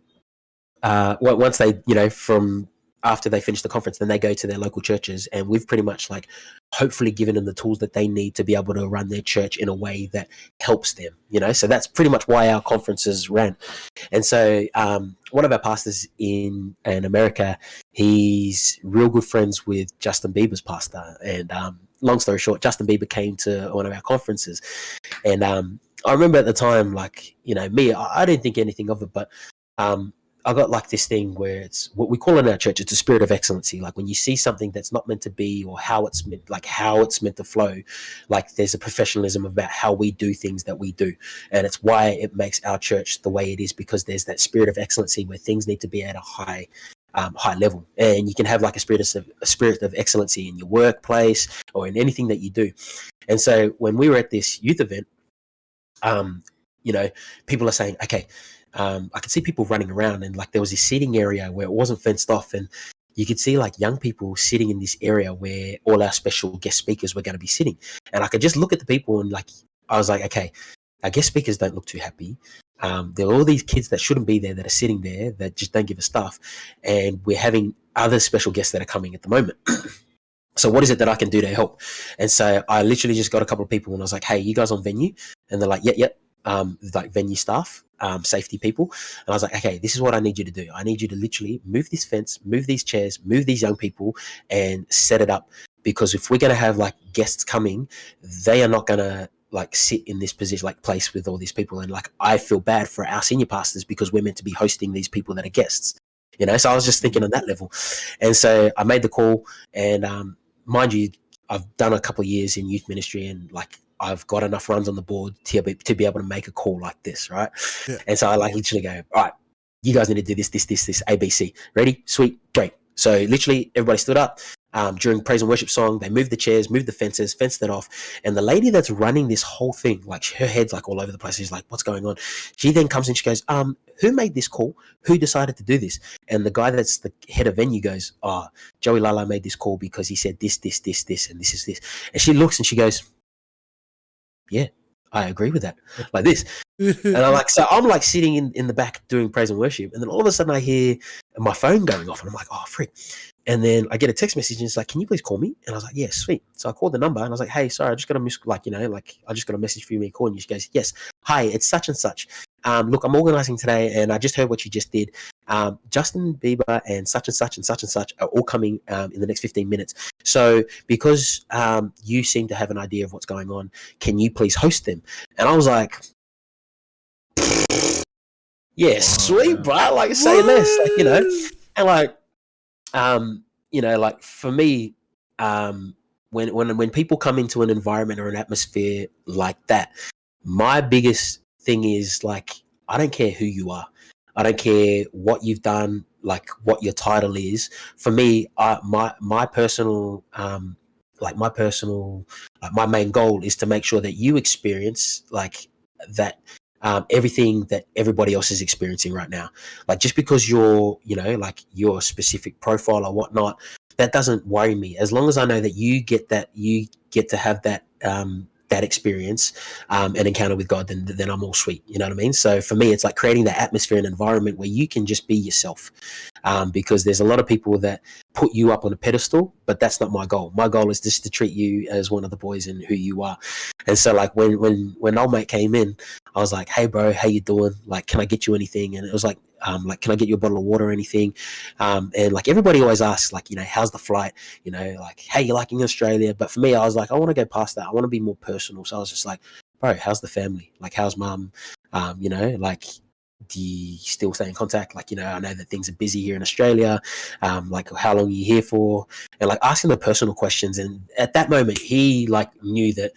once they, from after they finish the conference, then they go to their local churches, and we've pretty much like hopefully given them the tools that they need to be able to run their church in a way that helps them, so that's pretty much why our conferences ran. And so one of our pastors in America, he's real good friends with Justin Bieber's pastor, and long story short, Justin Bieber came to one of our conferences, and I remember at the time, like, you know, me, I didn't think anything of it, but I got like this thing where it's what we call in our church, it's a spirit of excellency. Like when you see something that's not meant to be, or how it's meant, like how it's meant to flow, like there's a professionalism about how we do things that we do. And it's why it makes our church the way it is, because there's that spirit of excellency where things need to be at a high level. And you can have like a spirit of excellency in your workplace or in anything that you do. And so when we were at this youth event, you know, people are saying, okay, I could see people running around, and like there was this seating area where it wasn't fenced off, and you could see like young people sitting in this area where all our special guest speakers were going to be sitting. And I could just look at the people, and like I was like, okay, our guest speakers don't look too happy. There are all these kids that shouldn't be there that are sitting there that just don't give a stuff, and we're having other special guests that are coming at the moment. So what is it that I can do to help? And so I literally just got a couple of people, and I was like, hey, you guys on venue? And they're like, yep. Like venue staff, safety people. And I was like, okay, this is what I need you to do. I need you to literally move this fence, move these chairs, move these young people, and set it up. Because if we're going to have like guests coming, they are not going to like sit in this position, like place with all these people. And like, I feel bad for our senior pastors because we're meant to be hosting these people that are guests, you know? So I was just thinking on that level. And so I made the call, and mind you, I've done a couple of years in youth ministry, and like, I've got enough runs on the board to be able to make a call like this, right? Yeah. And so I like literally go, all right, you guys need to do this, ABC. Ready? Sweet, great. So literally everybody stood up. During praise and worship song, they moved the chairs, moved the fences, fenced it off. And the lady that's running this whole thing, like her head's like all over the place. She's like, what's going on? She then comes in, she goes, who made this call? Who decided to do this? And the guy that's the head of venue goes, Joey Lala made this call because he said this, and this is this. And she looks and she goes, yeah, I agree with that. Like this. And I'm like sitting in the back doing praise and worship. And then all of a sudden I hear my phone going off, and I'm like, oh, frick. And then I get a text message, and it's like, can you please call me? And I was like, yeah, sweet. So I called the number, and I was like, hey, sorry, I just got a message for you, calling you. She goes, yes, hi, it's such and such. Look, I'm organizing today, and I just heard what you just did. Justin Bieber and such and such are all coming in the next 15 minutes. So because you seem to have an idea of what's going on, can you please host them? And I was like, yeah, sweet, bro. Like, say less, like, you know. And like, you know, like for me, when people come into an environment or an atmosphere like that, my biggest thing is like, I don't care who you are. I don't care what you've done, like what your title is. For me, my main goal is to make sure that you experience like that, everything that everybody else is experiencing right now. Like just because you're, you know, like your specific profile or whatnot, that doesn't worry me. As long as I know that you get to have that, that experience and encounter with God, then I'm all sweet. You know what I mean? So for me, it's like creating that atmosphere and environment where you can just be yourself, because there's a lot of people that put you up on a pedestal, but that's not my goal. My goal is just to treat you as one of the boys and who you are. And so like when old mate came in, I was like, hey bro, how you doing? Like, can I get you anything? And it was like, can I get you a bottle of water or anything? And like everybody always asks, like, you know, how's the flight? You know, like, hey, you liking Australia? But for me, I was like, I want to go past that. I want to be more personal. So I was just like, bro, how's the family? Like, how's mum? You know, like, do you still stay in contact? Like, you know, I know that things are busy here in Australia. Like, how long are you here for? And like asking the personal questions. And at that moment, he like knew that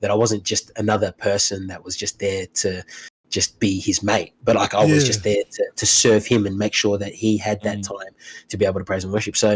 I wasn't just another person that was just there to just be his mate, but like I was just there to serve him and make sure that he had that time to be able to praise and worship. So,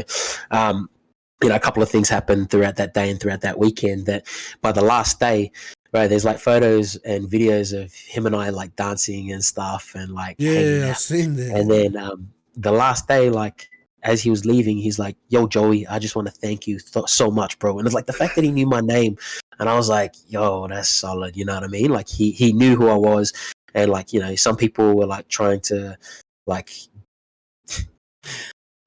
you know, a couple of things happened throughout that day and throughout that weekend that by the last day, right, there's like photos and videos of him and I like dancing and stuff and like hanging out. I've seen that. And then the last day, like as he was leaving, he's like, yo, Joey, I just want to thank you so much, bro. And it's like the fact that he knew my name, and I was like, yo, that's solid. You know what I mean? Like he knew who I was. And like, you know, some people were like trying to like,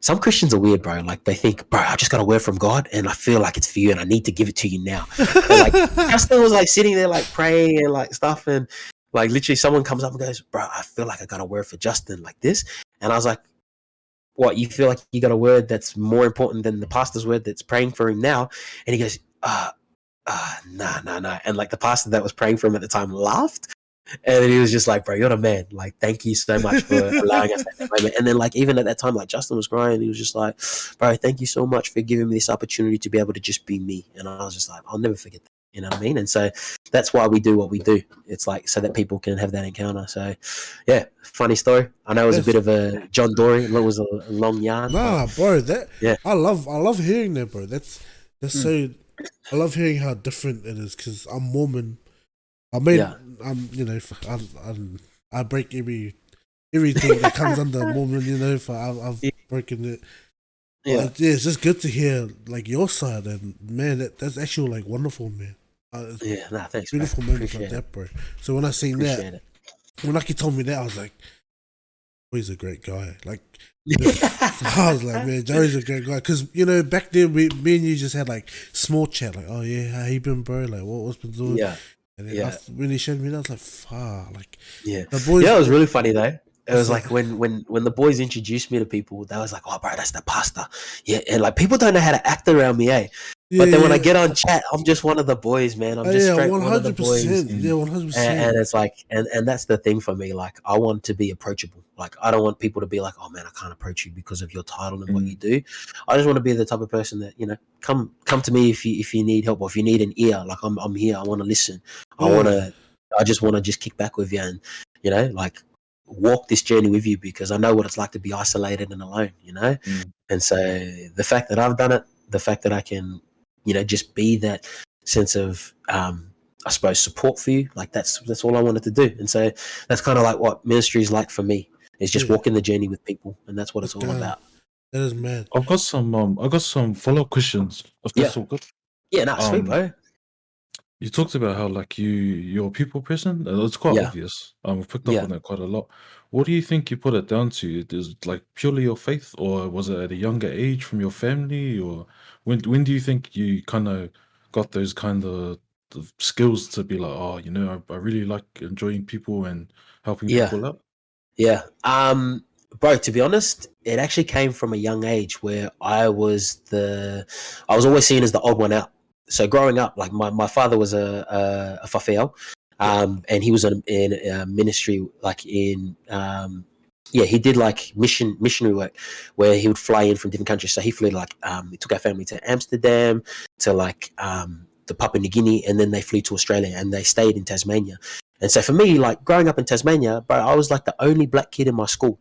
some Christians are weird, bro. Like they think, bro, I just got a word from God and I feel like it's for you and I need to give it to you now. And like Justin was like sitting there like praying and like stuff. And like literally someone comes up and goes, bro, I feel like I got a word for Justin like this. And I was like, what, you feel like you got a word that's more important than the pastor's word that's praying for him now? And he goes, Nah. And like the pastor that was praying for him at the time laughed. And then he was just like, bro, you're the man. Like, thank you so much for allowing us that moment. And then, like, even at that time, like, Justin was crying. He was just like, bro, thank you so much for giving me this opportunity to be able to just be me. And I was just like, I'll never forget that. You know what I mean? And so that's why we do what we do. It's like so that people can have that encounter. So, yeah, funny story. I know it was a bit of a John Dory. It was a long yarn. Nah, bro, yeah. I love hearing that, bro. That's so. I love hearing how different it is because I'm Mormon. I mean, I break everything that comes under Mormon. I've broken it. Yeah, it's just good to hear like your side, and man, that's actually like wonderful, man. Thanks. Beautiful moments like that, bro. So when I seen that, when Aki told me that, I was like, oh, he's a great guy. Like, I was like, man, Joey's a great guy. Because, back then, me and you just had like small chat, like, oh yeah, how you been, bro? Like, what's been doing? Yeah. And then when he showed me that, I was like, the boys. Yeah, it was really funny though. It was like when the boys introduced me to people, they was like, oh, bro, that's the pastor. Yeah, and like people don't know how to act around me, eh? But then when I get on chat, I'm just one of the boys, man. I'm just straight 100%, one of the boys. Yeah, 100%. And it's like, and that's the thing for me. Like, I want to be approachable. Like, I don't want people to be like, oh man, I can't approach you because of your title and what you do. I just want to be the type of person that come to me if you need help or if you need an ear. Like, I'm here. I want to listen. I just want to just kick back with you and like walk this journey with you because I know what it's like to be isolated and alone. And so the fact that I've done it, the fact that I can just be that sense of I suppose support for you, like that's all I wanted to do. And so that's kind of like what ministry is like for me, is just walking the journey with people, and that's what it's all about. That is mad. I've got some follow-up questions, if that's all good. Yeah, sweet, bro. You talked about how like you're a people person. It's quite obvious. We've picked up on that quite a lot. What do you think you put it down to? Is it like purely your faith, or was it at a younger age from your family, or when do you think you kind of got those kind of skills to be like, oh, I really like enjoying people and helping people out? Yeah. Bro, to be honest, it actually came from a young age where I was always seen as the odd one out. So growing up, like my father was a whawheo, and he was in a ministry, like in he did like missionary work where he would fly in from different countries. So he flew like he took our family to Amsterdam, to like the Papua New Guinea, and then they flew to Australia and they stayed in Tasmania. And so for me, like growing up in Tasmania, bro, I was like the only black kid in my school,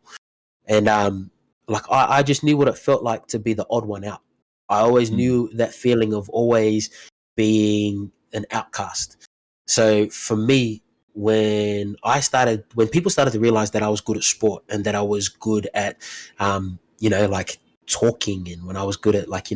and like I just knew what it felt like to be the odd one out. I always knew that feeling of always being an outcast. So for me, when people started to realize that I was good at sport and that I was good at, like talking, and when I was good at like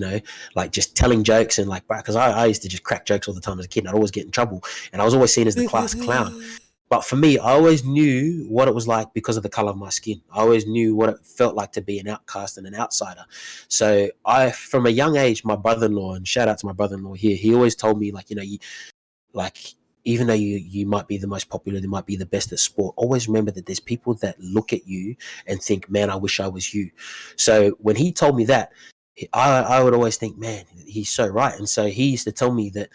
just telling jokes and like, because I used to just crack jokes all the time as a kid and I'd always get in trouble and I was always seen as the class clown. But for me, I always knew what it was like because of the color of my skin. I always knew what it felt like to be an outcast and an outsider. So from a young age, my brother-in-law, and shout out to my brother-in-law here, he always told me like, even though you might be the most popular, you might be the best at sport, always remember that there's people that look at you and think, man, I wish I was you. So when he told me that, I would always think, man, he's so right. And so he used to tell me that,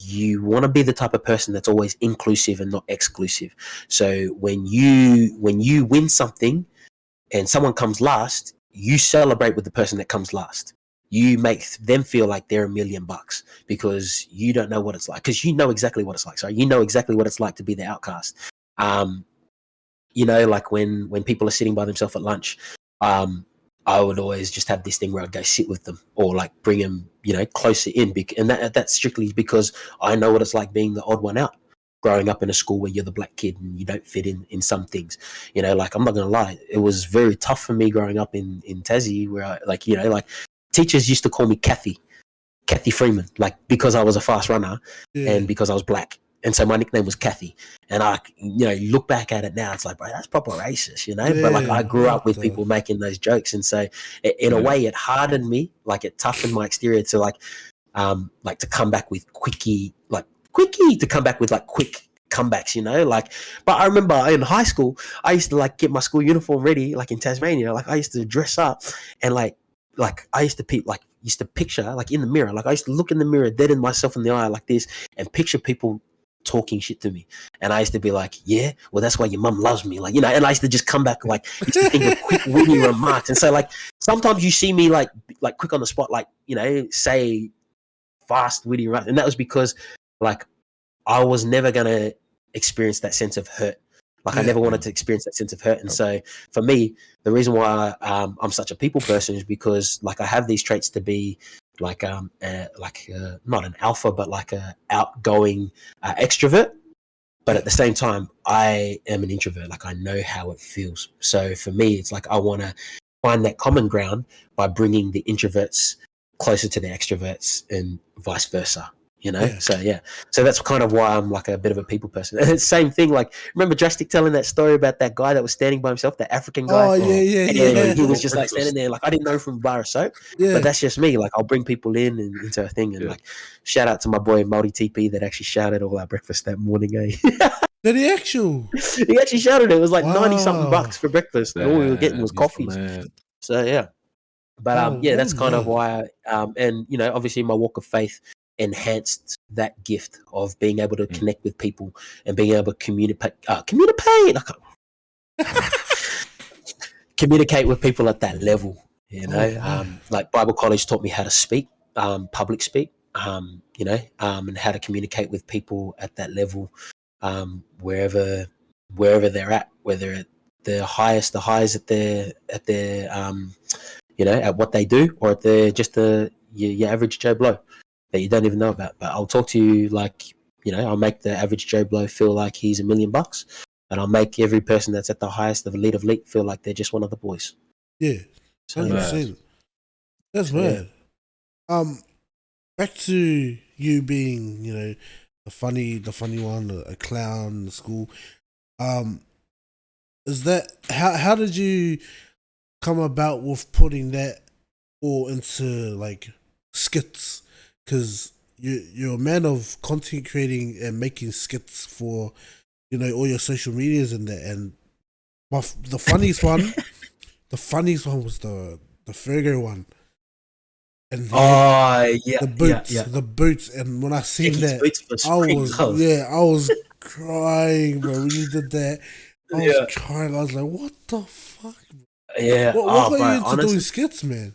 you want to be the type of person that's always inclusive and not exclusive. So when you win something and someone comes last, you celebrate with the person that comes last. You make them feel like they're $1 million because you don't know what it's like, because you know exactly what it's like. Sorry, you know exactly what it's like to be the outcast. Like when people are sitting by themselves at lunch, I would always just have this thing where I'd go sit with them or like bring them, closer in. And that's strictly because I know what it's like being the odd one out, growing up in a school where you're the black kid and you don't fit in some things. Like I'm not going to lie, it was very tough for me growing up in Tassie where I teachers used to call me Kathy Freeman, like because I was a fast runner and because I was black. And so my nickname was Kathy. And I, look back at it now, it's like, bro, that's proper racist, But like I grew up with people making those jokes. And so in a way it hardened me, like it toughened my exterior to like to come back with quick comebacks, but I remember in high school, I used to like get my school uniform ready, like in Tasmania, like I used to dress up and like I used to used to picture, like in the mirror, like I used to look in the mirror, dead in myself in the eye like this, and picture people talking shit to me. And I used to be like, yeah, well, that's why your mum loves me. Like, you know, and I used to just come back, like, used to think of quick, witty remarks. And so, like, sometimes you see me, like quick on the spot, like, you know, say fast, witty remarks. And that was because, like, I was never going to experience that sense of hurt. Like, I never wanted to experience that sense of hurt. And so, for me, the reason why I'm such a people person is because, like, I have these traits to be, like not an alpha, but like a outgoing extrovert. But at the same time, I am an introvert. Like, I know how it feels. So for me, it's like I want to find that common ground by bringing the introverts closer to the extroverts and vice versa. You know, so that's kind of why I'm like a bit of a people person. And it's the same thing. Like, remember Drastic telling that story about that guy that was standing by himself, that African guy? Oh yeah. And he was just like standing there, like I didn't know from bar of soap. Yeah. But that's just me. Like, I'll bring people in and into a thing, and like shout out to my boy Multi TP that actually shouted all our breakfast that morning. Did he actually? He actually shouted it. It was like $90-something for breakfast, and all we were getting was coffees. So yeah, but that's kind of why. And you know, obviously my walk of faith enhanced that gift of being able to connect with people and being able to communicate with people at that level, you know. Like Bible college taught me how to speak, public speak, you know, and how to communicate with people at that level, wherever they're at, whether at the highs at their you know, at what they do, or at they're just your average Joe Blow that you don't even know about. But I'll talk to you like, you know, I'll make the average Joe Blow feel like he's $1 million, and I'll make every person that's at the highest of elite feel like they're just one of the boys. Yeah, 100%. That's mad. Back to you being, you know, the funny one, a clown in the school. Is that how did you come about with putting that all into like skits? Because you're a man of content creating and making skits for, you know, all your social medias and that. And the funniest one, was the Fergo one. And the boots. And when I seen that, I was crying, bro. When you did that, I was crying. I was like, what the fuck? Yeah. What got you into honestly, doing skits, man?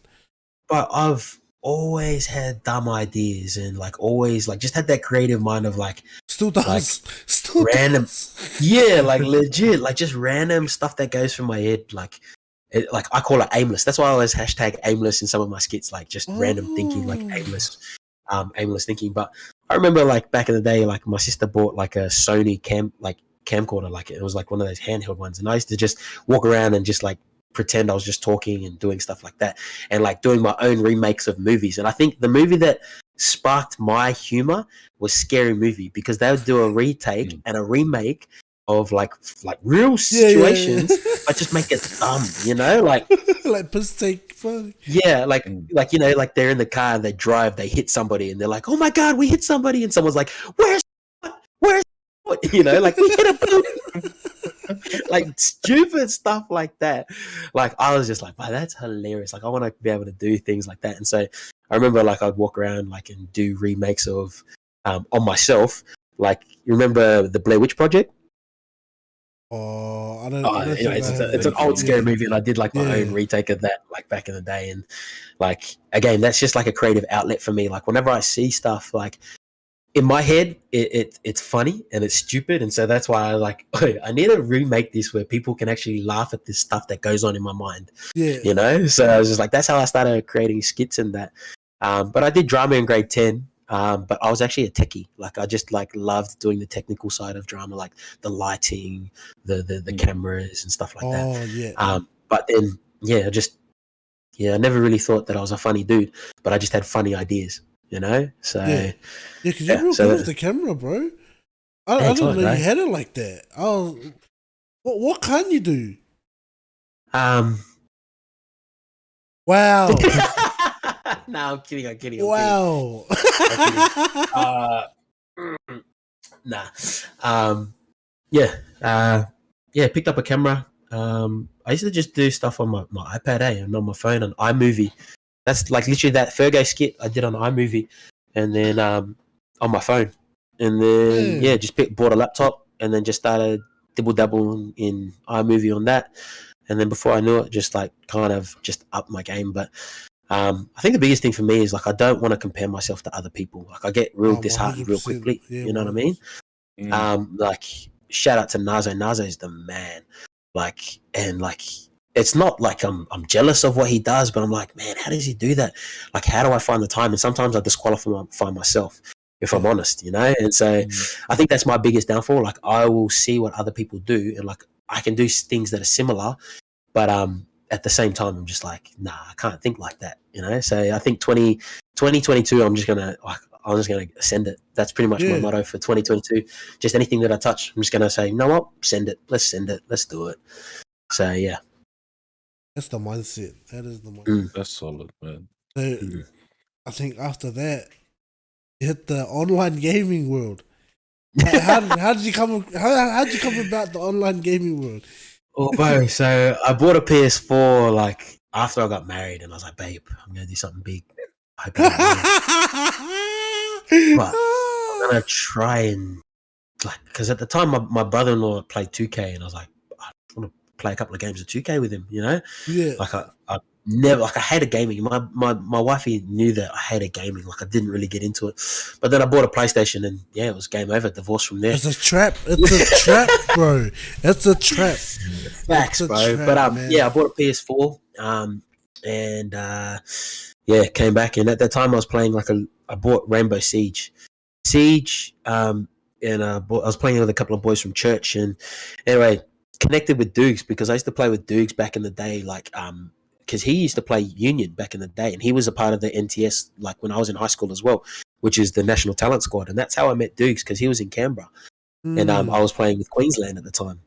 But I've always had dumb ideas and like always like just had that creative mind of like still random like legit, like just random stuff that goes through my head, like I call it aimless. That's why I always hashtag aimless in some of my skits, like just random thinking, like aimless thinking. But I remember like back in the day, like my sister bought like a Sony camcorder, like it was like one of those handheld ones, and I used to just walk around and just like pretend I was just talking and doing stuff like that, and like doing my own remakes of movies. And I think the movie that sparked my humor was Scary Movie, because they would do a retake and a remake of like real situations, but just make it dumb, you know, like like mistake funny. Yeah, like you know, like they're in the car and they drive, they hit somebody, and they're like, "Oh my god, we hit somebody!" And someone's like, "Where's you know, like we hit a boat." Like stupid stuff like that. Like I was just like, wow, that's hilarious. Like I want to be able to do things like that. And so I remember like I'd walk around like and do remakes of on myself. Like you remember the Blair Witch Project? Oh, I don't it's an old scary movie, and I did like my own retake of that like back in the day. And like again, that's just like a creative outlet for me. Like whenever I see stuff like in my head, it's funny and it's stupid, and so that's why I like, I need to remake this where people can actually laugh at this stuff that goes on in my mind. Yeah, you know. So I was just like, that's how I started creating skits and that. But I did drama in grade 10. But I was actually a techie. Like I just like loved doing the technical side of drama, like the lighting, the cameras and stuff like that. Oh yeah. But then I never really thought that I was a funny dude, but I just had funny ideas. You know, so because you're real good with the camera, bro. I didn't know you had it like that. What can you do? Wow. No, I'm kidding. Wow. Picked up a camera. I used to just do stuff on my iPad, and on my phone, on iMovie. That's like literally that Fergo skit I did on iMovie, and then on my phone, and then just bought a laptop, and then just started dibble dabble in iMovie on that, and then before I knew it, just like kind of just upped my game. But I think the biggest thing for me is like I don't want to compare myself to other people. Like I get real disheartened real quickly. You know what I mean? Like shout out to Nazo. Nazo is the man. Like and like. It's not like I'm jealous of what he does, but I'm like, man, how does he do that? Like, how do I find the time? And sometimes I disqualify myself, if I'm honest, you know? And so I think that's my biggest downfall. Like, I will see what other people do, and like, I can do things that are similar, but at the same time, I'm just like, nah, I can't think like that, you know? So I think 2022, I'm just going to send it. That's pretty much my motto for 2022. Just anything that I touch, I'm just going to say, you know what? Send it. Let's send it. Let's do it. So, yeah. That's the mindset. That is the mindset. That's solid, man. So, I think after that, you hit the online gaming world. How did you come about the online gaming world? Oh, bro. So I bought a PS4 like after I got married, and I was like, babe, I'm gonna do something big. I but I'm gonna try and like, because at the time my brother-in-law played 2K, and I was like, I want to play a couple of games of 2K with him, you know? Yeah. Like I never, like I hated gaming. My wifey knew that I hated gaming. Like I didn't really get into it. But then I bought a PlayStation, and yeah, it was game over. Divorce from there. It's a trap. It's a trap, bro. It's a trap. Facts, bro. Trap, but man. yeah, I bought a PS4. And came back, and at that time I was playing I bought Rainbow Siege. And I was playing with a couple of boys from church, and anyway, connected with Dukes because I used to play with Dukes back in the day, like because he used to play Union back in the day, and he was a part of the NTS like when I was in high school as well, which is the National Talent Squad, and that's how I met Dukes because he was in Canberra, and I was playing with Queensland at the time.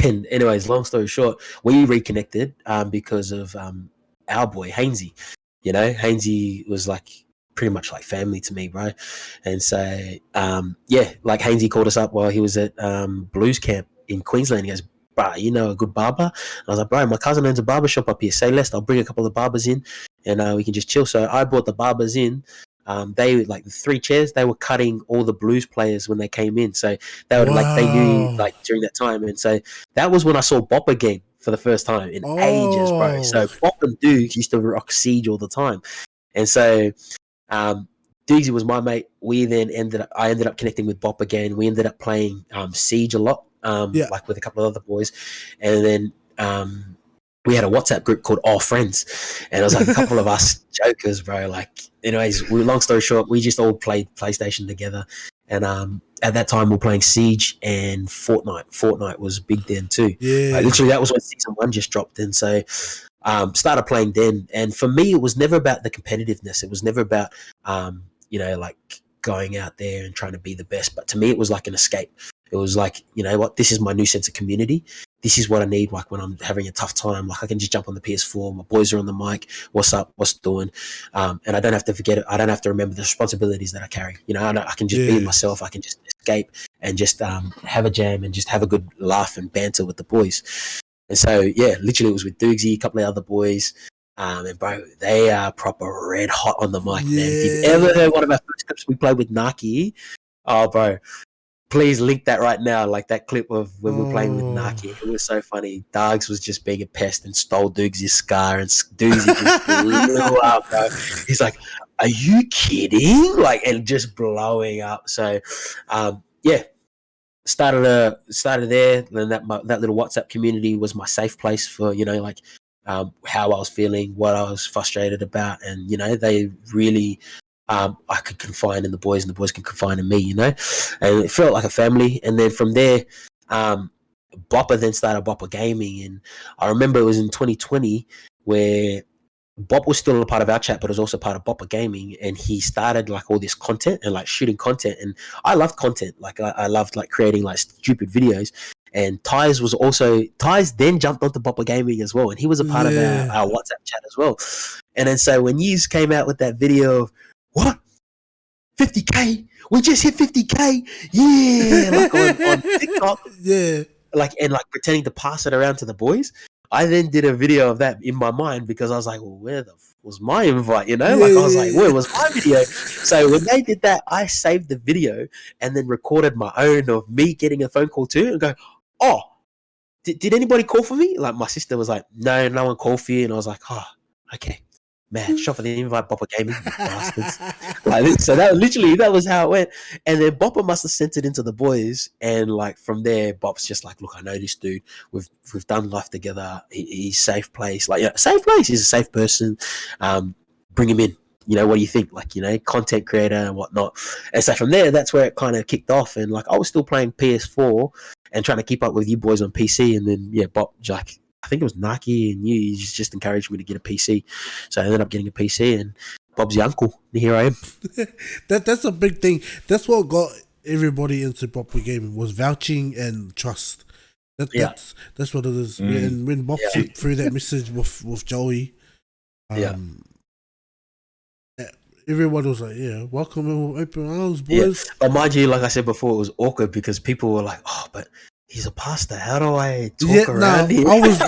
And anyways, long story short, we reconnected because of our boy Hainsey. You know, Hainsey was like pretty much like family to me, bro. And so, like Hainsey called us up while he was at Blues Camp in Queensland. He goes, bro, you know a good barber? And I was like, bro, my cousin owns a barber shop up here. Say less, I'll bring a couple of barbers in, and we can just chill. So I brought the barbers in. They like the 3 chairs. They were cutting all the Blues players when they came in. So they would like they knew like during that time, and so that was when I saw Bopper game for the first time in ages, bro. So Bop and Dukes used to rock Siege all the time, and so Dukesy was my mate. I ended up connecting with Bop again. We ended up playing Siege a lot, like with a couple of other boys, and then we had a WhatsApp group called All Friends, and it was like a couple of us jokers, bro. Like, anyways, long story short, we just all played PlayStation together, and at that time we were playing Siege and Fortnite. Fortnite was big then too. Yeah, like, literally that was when Season 1 just dropped, and so started playing then. And for me, it was never about the competitiveness. It was never about like going out there and trying to be the best. But to me, it was like an escape. It was like, you know what, this is my new sense of community. This is what I need, like when I'm having a tough time. Like I can just jump on the PS4, my boys are on the mic, what's up, what's doing, and I don't have to forget it. I don't have to remember the responsibilities that I carry. You know, I can just be myself. I can just escape and just have a jam and just have a good laugh and banter with the boys. And so, yeah, literally it was with Doogsy, a couple of other boys. And bro, they are proper red hot on the mic, man. If you've ever heard one of our first clips we played with Naki, oh, bro, please link that right now, like that clip of when we were playing with Naki. It was so funny. Dogs was just being a pest and stole Doogsy's scar, and Doogsy just blew up, bro. He's like, are you kidding? Like, and just blowing up. So, started there. Then that little WhatsApp community was my safe place for, like, how I was feeling, what I was frustrated about, and they really I could confide in the boys, and the boys can confide in me, and it felt like a family. And then from there, Bopper then started Bopper Gaming, and I remember it was in 2020 where Bop was still a part of our chat, but was also part of Bopper Gaming, and he started like all this content and like shooting content, and I loved content. Like I loved like creating like stupid videos. And Ty's then jumped onto Bopper Gaming as well, and he was a part of our WhatsApp chat as well. And then so when Yves came out with that video of what 50K, we just hit 50K, like on TikTok, like, and like pretending to pass it around to the boys, I then did a video of that in my mind because I was like, well, where the was my invite? Yeah, Like I was yeah, like, yeah. where was my video? So when they did that, I saved the video and then recorded my own of me getting a phone call too and go, oh, did anybody call for me? Like my sister was like, no one called for you. And I was like, oh, okay. Man, shot for the invite, Bopper Gaming, you bastards. Like, so that was how it went. And then Bopper must have sent it into the boys, and like from there, Bop's just like, look, I know this dude. We've done life together. He's safe place. Like, safe place. He's a safe person. Bring him in. What do you think? Like, content creator and whatnot. And so from there, that's where it kind of kicked off. And like, I was still playing PS4 and trying to keep up with you boys on PC. And then Bop, like, I think it was Nike and you just encouraged me to get a PC. So I ended up getting a PC and Bob's your uncle. And here I am. That's a big thing. That's what got everybody into proper gaming was vouching and trust. That's what it is. And when Bob threw that message with Joey, everyone was like, welcome in with open arms, boys. Yeah. But mind you, like I said before, it was awkward because people were like, oh, but he's a pastor. How do I talk around here? I was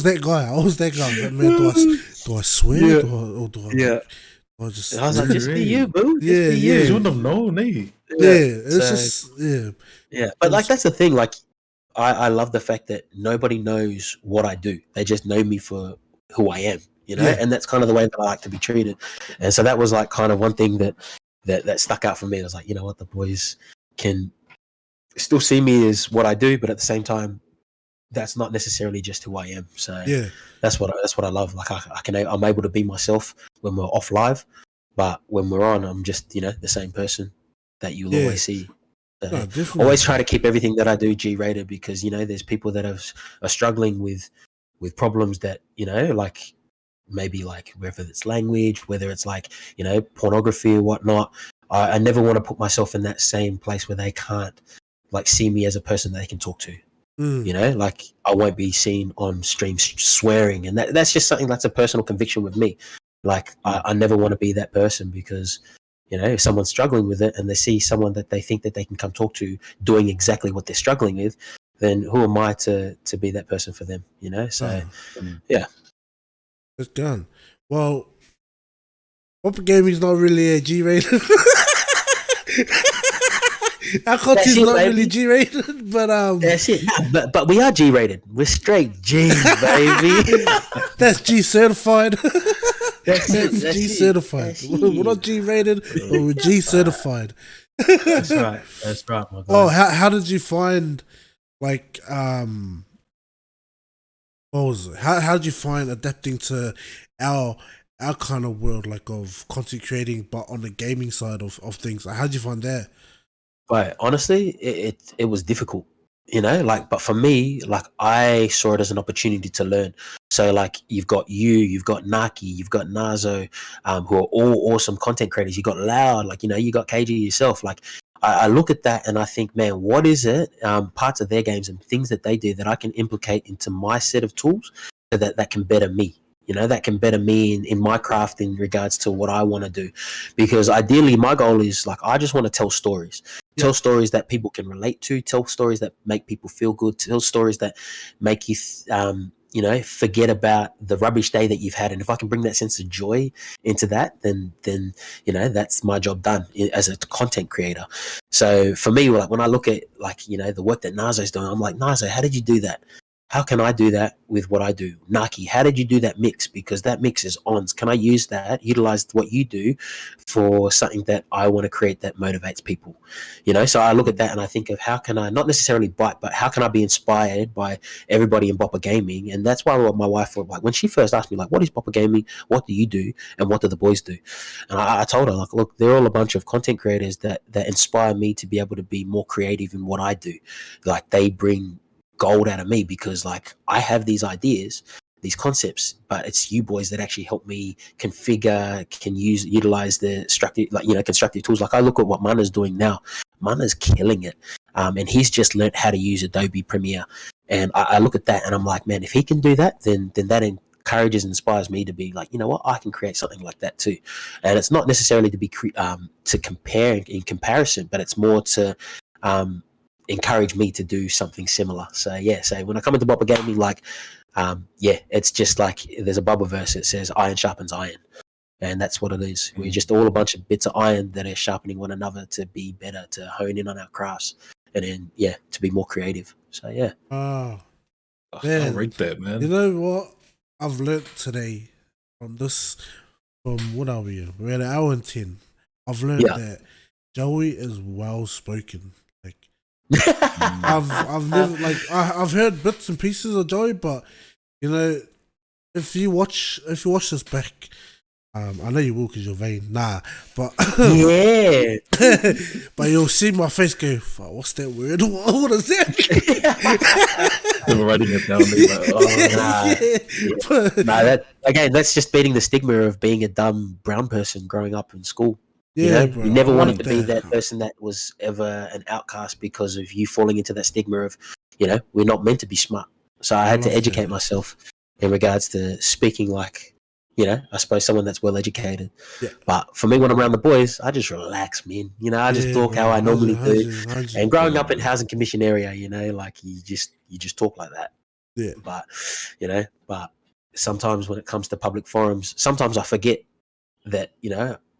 that guy. Like, man, do I swear? Do I just? I was like, just be you, boo. Yeah. You wouldn't have known, eh? Yeah. But like that's the thing. Like, I love the fact that nobody knows what I do. They just know me for who I am. And that's kind of the way that I like to be treated. And so that was like kind of one thing that stuck out for me. I was like, you know what, the boys can still see me as what I do, but at the same time, that's not necessarily just who I am. So that's what I love. Like I'm able to be myself when we're off live, but when we're on, I'm just the same person that you'll always see. So always try to keep everything that I do G-rated because there's people that are struggling with problems that like maybe like whether it's language, whether it's like pornography or whatnot. I never want to put myself in that same place where they can't like see me as a person that they can talk to. Like I won't be seen on stream swearing, and that's just something that's a personal conviction with me. Like I never want to be that person because if someone's struggling with it and they see someone that they think that they can come talk to doing exactly what they're struggling with, then who am I to be that person for them? So it's done. Well, Bopper Gaming is not really a G-rated. Our content's not really G-rated, but that's it. But we are G-rated. We're straight G, baby. That's G certified. That's G certified. We're not G-rated, but we're G certified. That's right. My guy. Oh, how did you find like what was it? How did you find adapting to our kind of world, like of content creating, but on the gaming side of things? Like, how did you find that? But honestly, it was difficult, like, but for me, like I saw it as an opportunity to learn. So like you've got Naki, you've got Nazo, who are all awesome content creators. You got Loud, like, you got KG yourself. Like I look at that and I think, man, what is it? Parts of their games and things that they do that I can implicate into my set of tools so that can better me. That can better me in my craft in regards to what I want to do. Because ideally, my goal is like, I just want to tell stories. Tell stories that people can relate to. Tell stories that make people feel good. Tell stories that make you, forget about the rubbish day that you've had. And if I can bring that sense of joy into that, then that's my job done as a content creator. So for me, like when I look at like, the work that Nazo's doing, I'm like, Nazo, how did you do that? How can I do that with what I do? Naki, how did you do that mix? Because that mix is ons. Can I use that, utilize what you do for something that I want to create that motivates people? So I look at that and I think of how can I, not necessarily bite, but how can I be inspired by everybody in Bopper Gaming? And that's why my wife, like when she first asked me, like, what is Bopper Gaming? What do you do? And what do the boys do? And I told her, like, look, they're all a bunch of content creators that inspire me to be able to be more creative in what I do. Like they bring gold out of me because like I have these ideas, these concepts, but it's you boys that actually help me configure, can utilize the constructive tools. Like I look at what Mana's doing now. Mana's killing it, and he's just learned how to use Adobe Premiere. And I look at that and I'm like, man, if he can do that, then that encourages and inspires me to be like, you know what, I can create something like that too. And it's not necessarily to be to compare in comparison, but it's more to encouraged me to do something similar. So yeah, so when I come into Bopper Gaming, like, it's just like there's a Bubble verse that says iron sharpens iron. And that's what it is. We're just all a bunch of bits of iron that are sharpening one another to be better, to hone in on our crafts, and then to be more creative. So yeah. Ah, I man, rate that, man. you know what I've learnt today from this? From what are we? We're at an hour and 10. I've learned that Joey is well spoken. Like I've never I've heard bits and pieces of Joey, but you know, if you watch this back. I know you will because you're vain. Nah, but yeah, but you'll see my face go. What's that word? What is that? They were writing it down. That again. That's just beating the stigma of being a dumb brown person growing up in school. Yeah, bro, you never wanted to be that person that was ever an outcast because of you falling into that stigma of, we're not meant to be smart. So I had to educate myself in regards to speaking like. I suppose someone that's well educated. Yeah. But for me, when I'm around the boys, I just relax, man. I just talk how I normally do. And growing up in housing commission area, like you just talk like that. Yeah. But but sometimes when it comes to public forums, sometimes I forget that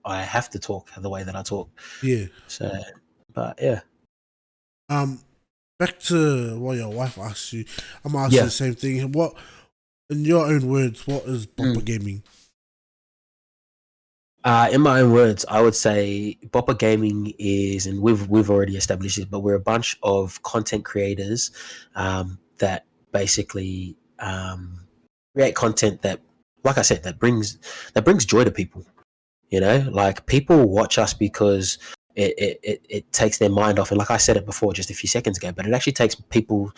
I have to talk the way that I talk. Yeah. So, but yeah. Back to what your wife asked you, I'm gonna ask you the same thing. What? In your own words, what is Bopper Gaming? In my own words, I would say Bopper Gaming is, and we've already established it, but we're a bunch of content creators that basically create content that, like I said, that brings joy to people. Like people watch us because it takes their mind off, and like I said it before just a few seconds ago, but it actually takes people's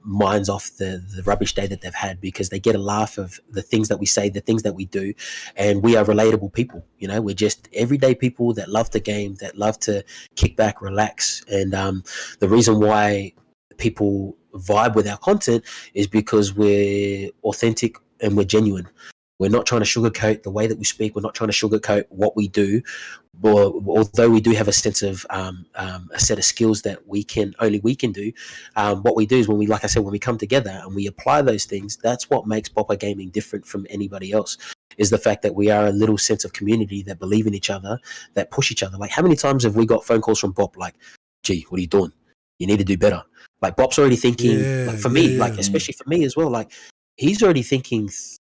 minds off the rubbish day that they've had, because they get a laugh of the things that we say, the things that we do, and we are relatable people. We're just everyday people that love the game, that love to kick back, relax, and the reason why people vibe with our content is because we're authentic and we're genuine. We're not trying to sugarcoat the way that we speak. We're not trying to sugarcoat what we do. But although we do have a sense of a set of skills that only we can do, what we do is when we come together and we apply those things, that's what makes Bopper Gaming different from anybody else, is the fact that we are a little sense of community that believe in each other, that push each other. Like, how many times have we got phone calls from Bop like, gee, what are you doing? You need to do better. Like, Bop's already thinking, especially for me as well, like, he's already thinking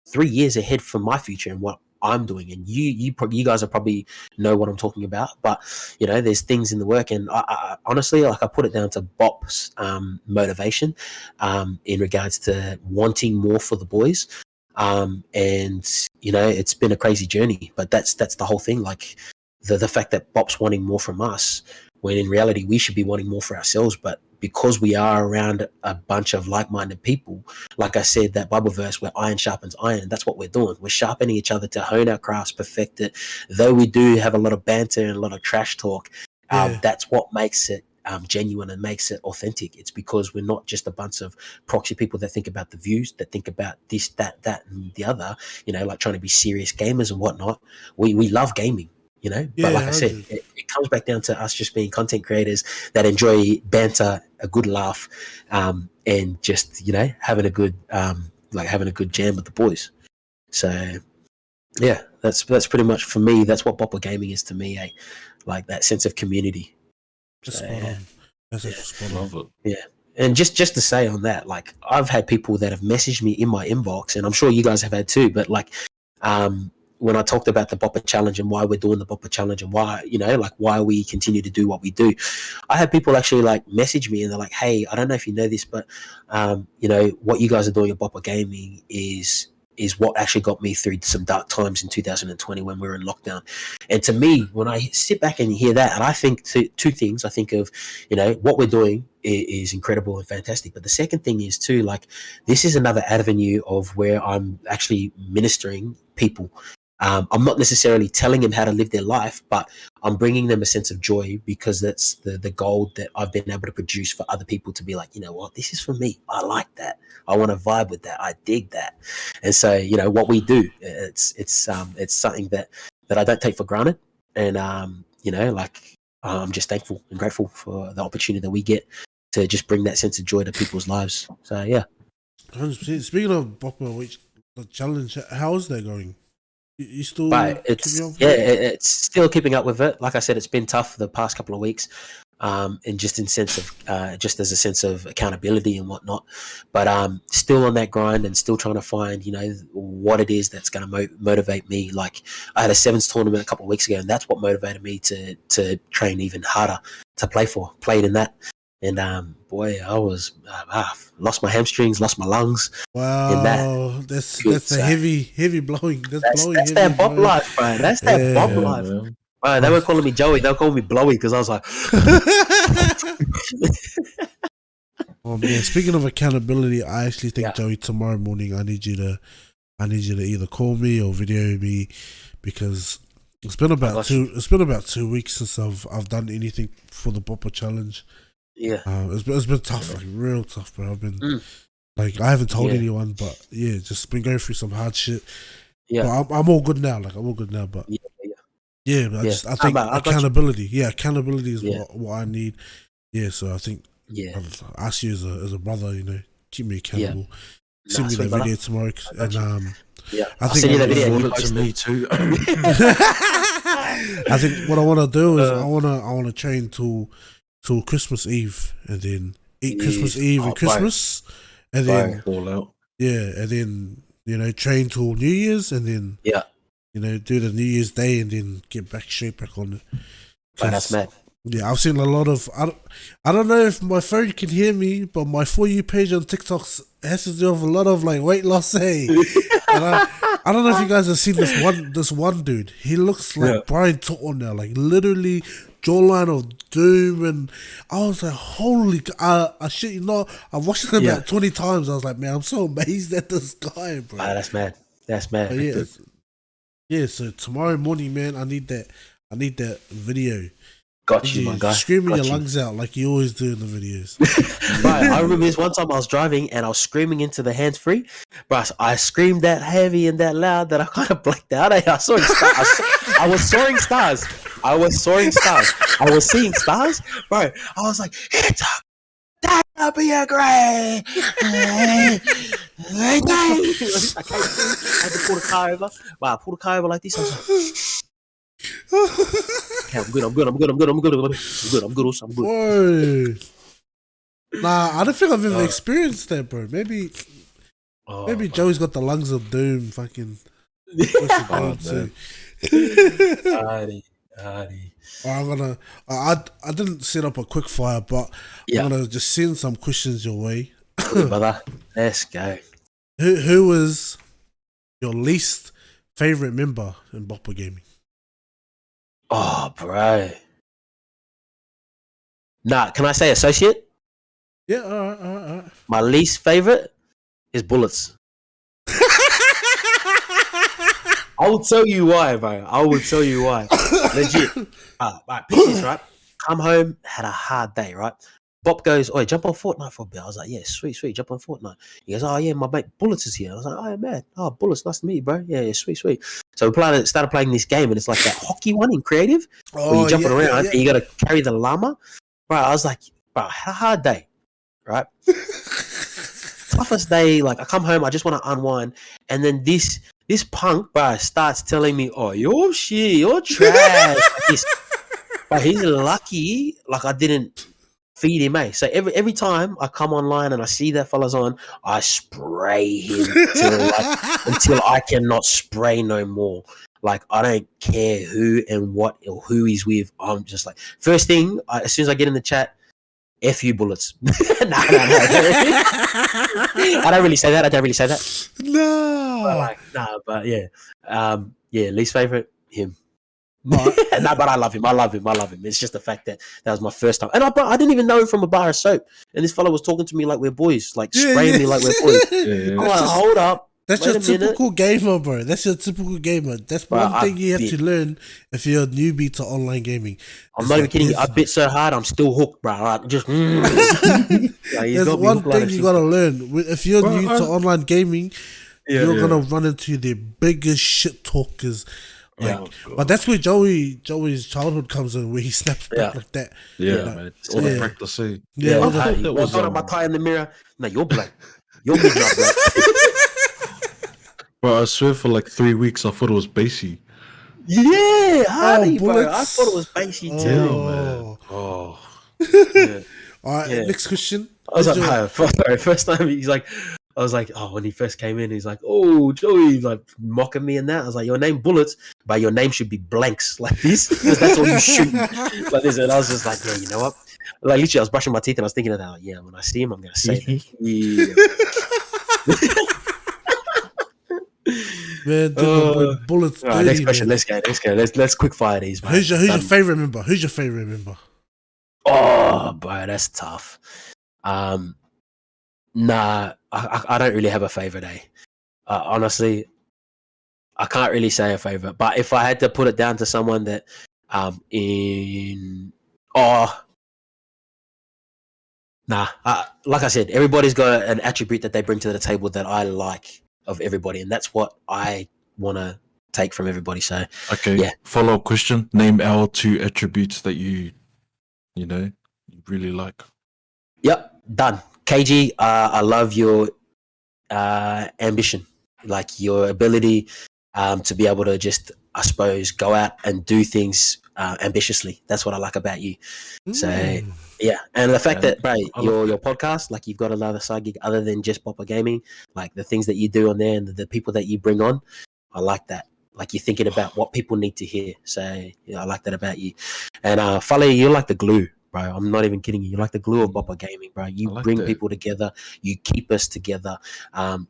3 years ahead from my future and what I'm doing, and you guys will probably know what I'm talking about. But there's things in the work, and I honestly, like, I put it down to Bop's motivation in regards to wanting more for the boys, and it's been a crazy journey. But that's the whole thing. Like the fact that Bop's wanting more from us, when in reality we should be wanting more for ourselves, but because we are around a bunch of like-minded people, like I said, that Bible verse where iron sharpens iron, that's what we're doing. We're sharpening each other to hone our crafts, perfect it. Though we do have a lot of banter and a lot of trash talk, that's what makes it genuine and makes it authentic. It's because we're not just a bunch of proxy people that think about the views, that think about this, that, and the other, like trying to be serious gamers and whatnot. We love gaming. But like I said, it comes back down to us just being content creators that enjoy banter, a good laugh, and just having a good jam with the boys. So yeah, that's pretty much for me. That's what Bopper Gaming is to me, like that sense of community. That's spot on. That's spot on. Yeah. And just to say on that, like, I've had people that have messaged me in my inbox, and I'm sure you guys have had too, but like when I talked about the Bopper Challenge and why we're doing the Bopper Challenge and why, why we continue to do what we do, I had people actually like message me and they're like, hey, I don't know if you know this, but, what you guys are doing at Bopper Gaming is what actually got me through some dark times in 2020 when we were in lockdown. And to me, when I sit back and hear that, and I think two things, I think of, what we're doing is incredible and fantastic. But the second thing is too, like, this is another avenue of where I'm actually ministering people. I'm not necessarily telling them how to live their life, but I'm bringing them a sense of joy, because that's the gold that I've been able to produce for other people to be like, you know what, this is for me. I like that. I want to vibe with that. I dig that. And so, what we do, it's something that I don't take for granted. And, like, I'm just thankful and grateful for the opportunity that we get to just bring that sense of joy to people's lives. So yeah. 100%. Speaking of Bopper, which the challenge, how's that going? You still But keeping up? it's still keeping up with it. Like I said, it's been tough for the past couple of weeks, and just just as a sense of accountability and whatnot. But still on that grind and still trying to find what it is that's going to motivate me. Like I had a sevens tournament a couple of weeks ago, and that's what motivated me to train even harder to played in that. And boy, I was lost my hamstrings, lost my lungs. Wow, that's a heavy blowing. That's blowing. That's that Bop life, bro. That's that Bop life. Bro, they were calling me Joey. They were calling me Blowy because I was like. Oh man! Speaking of accountability, I actually think Joey, tomorrow morning, I need you to either call me or video me, because it's been about 2 weeks since I've done anything for the Bopper challenge. Yeah, it's been tough, like real tough, bro. I've been like, I haven't told anyone, but just been going through some hard shit. Yeah, but I'm all good now. Like, I'm all good now, but I think accountability. Accountability is what I need. Yeah, so I think I'll ask you as a brother, keep me accountable. Send me the video tomorrow, and I think send you the video. Forward it to me too. I think what I want to do is I want to train till Christmas Eve, and then eat Christmas Eve and Christmas, and then all out. And then train till New Year's, and then do the New Year's Day, and then get straight back on it. That's mad. Yeah, I've seen a lot of. I don't know if my phone can hear me, but my For You page on TikTok has to do with a lot of like weight loss. And I don't know if you guys have seen this one dude. He looks like Brian Tuttle now, like literally jawline of doom. And I was like, holy! I shit you not. I've watched him about 20 times. I was like, man, I'm so amazed at this guy, bro. That's mad. That's mad. But so tomorrow morning, man, I need that video. Got you, my guy. Screaming your lungs out like you always do in the videos. Right, I remember this one time I was driving and I was screaming into the hands-free. But I screamed that heavy and that loud that I kind of blacked out. I saw stars. I was soaring stars. I was seeing stars. Bro, I was like, it's that'll be a great day. I had to pull the car over. Wow, I pulled the car over like this. I was like, I'm good. Whoa. Nah, I don't think I've ever experienced that, bro. Maybe Joey's got the lungs of doom. Fucking. I didn't set up a quick fire, but I'm gonna just send some questions your way. Brother, let's go. Who was your least favorite member in Bopper Gaming? Oh, bro. Nah, can I say associate? Yeah, all right. My least favorite is Bullets. I will tell you why, bro. Legit. Right, pictures, right? Come home, had a hard day, right? Bob goes, "Oh, jump on Fortnite for a bit." I was like, "Yeah, sweet, jump on Fortnite." He goes, "Oh yeah, my mate Bullets is here." I was like, "Oh man, Bullets, nice to meet you, bro." Yeah, sweet. So we started playing this game, and it's like that hockey one in creative, where you're jumping around and you got to carry the llama. Bro, I was like, bro, I had a hard day, right? Toughest day. Like I come home, I just want to unwind, and then this punk, bro, starts telling me, "Oh, you're shit, you're trash." But he's lucky, like I didn't feed him, eh? So every time I come online and I see that fella's on, I spray him until I cannot spray no more. Like I don't care who and what or who he's with. I'm just like, first thing, as soon as I get in the chat, F you Bullets. No. I don't really say that. No. But least favorite, him. But I love him. It's just the fact that was my first time, and I didn't even know him from a bar of soap. And this fellow was talking to me like we're boys, like spraying me like we're boys. I'm like, hold up, that's your typical gamer, bro. That's your typical gamer. That's one thing you have to learn if you're a newbie to online gaming. I'm not even kidding you. I bit so hard, I'm still hooked, bro. Like, just. There's one thing you gotta learn if you're new to online gaming. You're gonna run into the biggest shit talkers Like, Yeah. but that's where Joey's childhood comes in, where he snaps back like that. Yeah, Yeah. man. All the Yeah. practice. Eh? Yeah, I thought that was. Hold up my tie in the mirror. No, you're black. You're midnight black. Bro, I swear for like 3 weeks I thought it was Basie. Yeah, Hardy, bro. I bullets. thought it was Basie too. Man. Oh. Yeah. All right, Yeah. next question. I was like, first time he's like, I was like, oh, when he first came in, he's like, oh, Joey, he's like mocking me and that. I was like, your name Bullets, but your name should be blanks like this, because that's all you shoot like this. And I was just like, yeah, you know what? Like literally, I was brushing my teeth and I was thinking of that. Like, yeah, when I see him, I'm gonna say that. Yeah. Man, Bullets. All right, next question. Man. Let's go. Let's quick fire these. Man. Who's your favorite member? Who's your favorite member? Oh, boy, that's tough. Nah, I don't really have a favorite. Honestly, I can't really say a favorite. But if I had to put it down to someone that, like I said, everybody's got an attribute that they bring to the table that I like of everybody, and that's what I want to take from everybody. So, okay, yeah. Follow-up question: name our 2 attributes that you really like. Yep, done. KG, I love your ambition, like your ability to be able to just, I suppose, go out and do things ambitiously. That's what I like about you. So, yeah. And the fact that, bro, your podcast, like you've got another side gig other than just Bopper Gaming, like the things that you do on there and the people that you bring on, I like that. Like you're thinking about what people need to hear. So, yeah, I like that about you. And Fale, you're like the glue. Bro, I'm not even kidding you. You're like the glue of Bopper Gaming, bro. You like bring people together. You keep us together.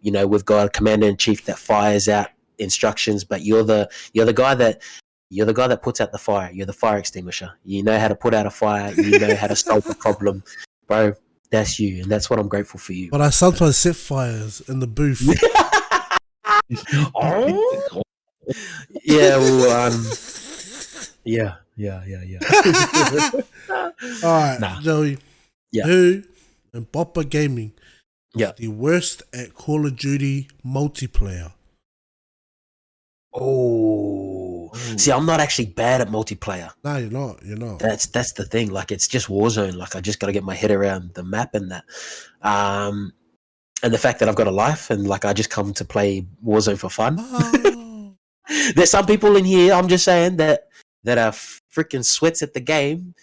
We've got a commander-in-chief that fires out instructions, but you're the guy that puts out the fire. You're the fire extinguisher. You know how to put out a fire. You know how to solve a problem, bro. That's you, and that's what I'm grateful for you. But I sometimes set fires in the booth. Oh, yeah. Well, yeah. All right, Joey. Yeah. Who in Bopper Gaming is the worst at Call of Duty multiplayer? Oh, see, I'm not actually bad at multiplayer. No, you're not. You're not. That's the thing. Like, it's just Warzone. Like, I just got to get my head around the map and that. And the fact that I've got a life and like I just come to play Warzone for fun. Oh. There's some people in here, I'm just saying, that are freaking sweats at the game.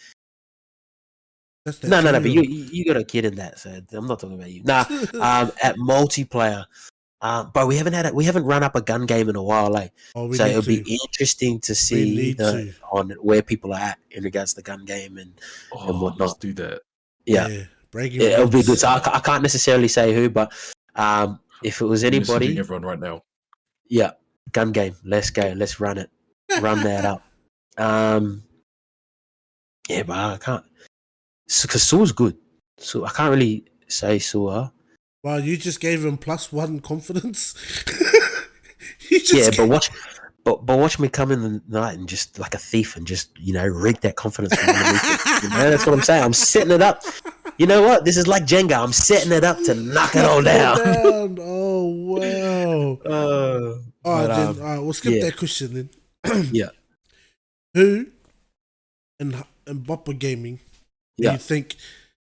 No, but you got a kid in that, so I'm not talking about you. Nah, at multiplayer, but we haven't run up a gun game in a while, like. So it'll be interesting to see on where people are at in regards to the gun game and whatnot. Let's do that. Yeah, it'll be good. So I can't necessarily say who, but if it was anybody, everyone right now. Yeah, gun game. Let's go. Let's run it. Run that up. Yeah, but I can't. Because Sua's good. So I can't really say Sua. Well, you just gave him +1 confidence. But watch me come in the night and just like a thief and just wreak that confidence from underneath it. That's what I'm saying. I'm setting it up. You know what? This is like Jenga. I'm setting it up to knock it all down. Oh wow! All right, we'll skip that question then. Yeah. Who in Bopper Gaming do you think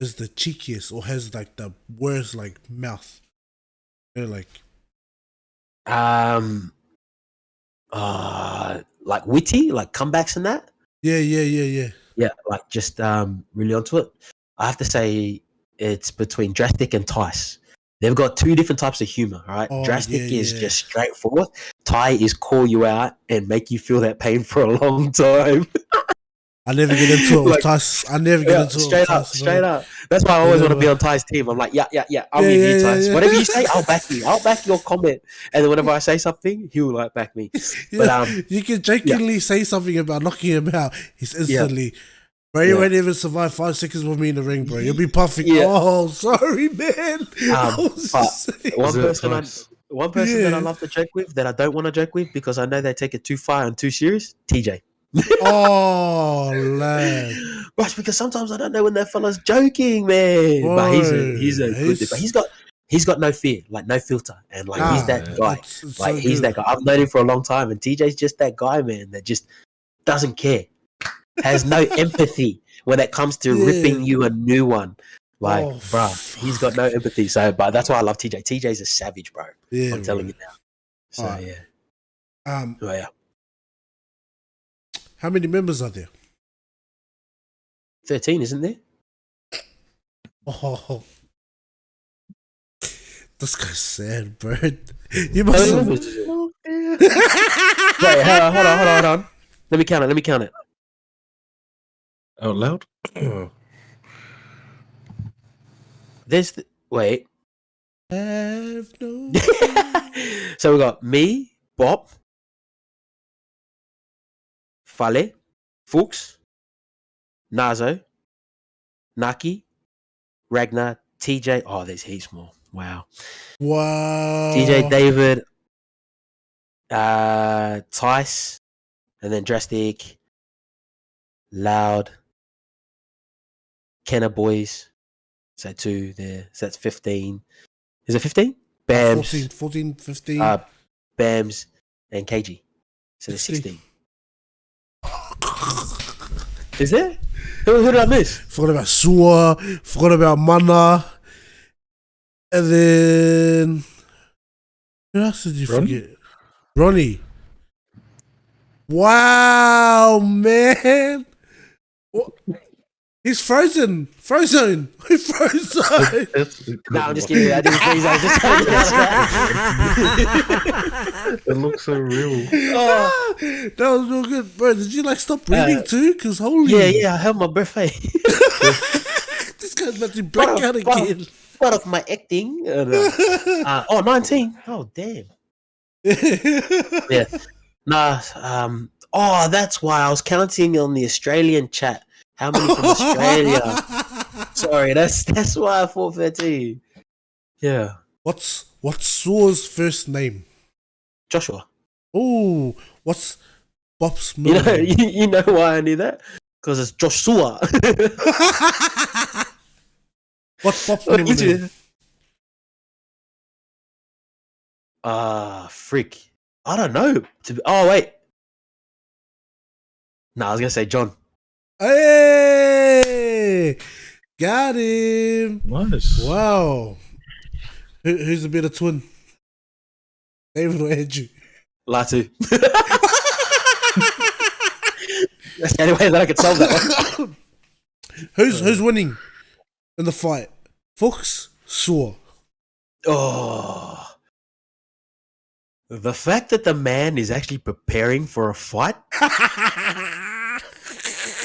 is the cheekiest or has like the worst like mouth? Like witty, like comebacks and that. Yeah. Yeah, like just really onto it. I have to say it's between Drastic and Tice. They've got 2 different types of humor, right? Drastic is just straightforward. Ty is call you out and make you feel that pain for a long time. I never get into it with Tice. I never get into it. Straight up. That's why I always want to be on Ty's team. I'm like, yeah. I'll give you Tice. Whatever you say, I'll back you. I'll back your comment. And then whenever I say something, he'll like back me. But you can jokingly say something about knocking him out. He's instantly, bro, you won't even survive 5 seconds with me in the ring, bro. You'll be puffing. Yeah. Oh, sorry, man. One person that I love to joke with, that I don't want to joke with because I know they take it too far and too serious, TJ. Oh, lad. Right, because sometimes I don't know when that fella's joking, man. Boy, but he's a good dude. But he's got no fear, like no filter, and like he's that guy. It's Like so he's good. that guy. I've known him for a long time, and TJ's just that guy, man, that just doesn't care, has no empathy when it comes to ripping you a new one. Like, bruh, he's got no empathy. So, but that's why I love TJ. TJ's a savage, bro. Yeah, I'm telling you now. So yeah. Oh, yeah. How many members are there? 13, isn't there? Oh, this guy's sad, bro. You must have... Wait, hold on. Let me count it. Out loud? Wait. Have no... So we got me, Bob, Fale, Fuchs, Nazo, Naki, Ragnar, TJ. Oh, there's heaps more. Wow. TJ, David, Tice, and then Drastic, Loud, Kenner Boys. So 2 there. So that's 15. Is it 15? Bams. 14, 15. Bams and KG. So there's 16. Is there? Who did I miss? Forgot about Sua. Forgot about Mana. And then... Who else did you forget? Ronnie. Wow, man. What? He's frozen. Frozen. He's frozen. No, I'm just kidding. I didn't freeze. I was just telling you. It looks so real. Oh, that was real good. Bro, did you like stop breathing too? Because holy... Yeah, I held my breath. Hey. This guy's about to black out again. Part of my acting. 19. Oh, damn. Yeah. Nah. That's why I was counting on the Australian chat. How many from Australia? Sorry, that's why I thought 13. Yeah. What's Sua's first name? Joshua. Oh, what's Bop's middle name? You know why I knew that? Because it's Joshua. What's Bop's middle name? Freak. I don't know. Oh, wait. No, I was going to say John. Hey! Got him! Nice. Wow. Who's the better twin? David or Andrew? Latu. That's the only way that I could solve that one. Who's winning in the fight? Fuchs? Sua? Oh. The fact that the man is actually preparing for a fight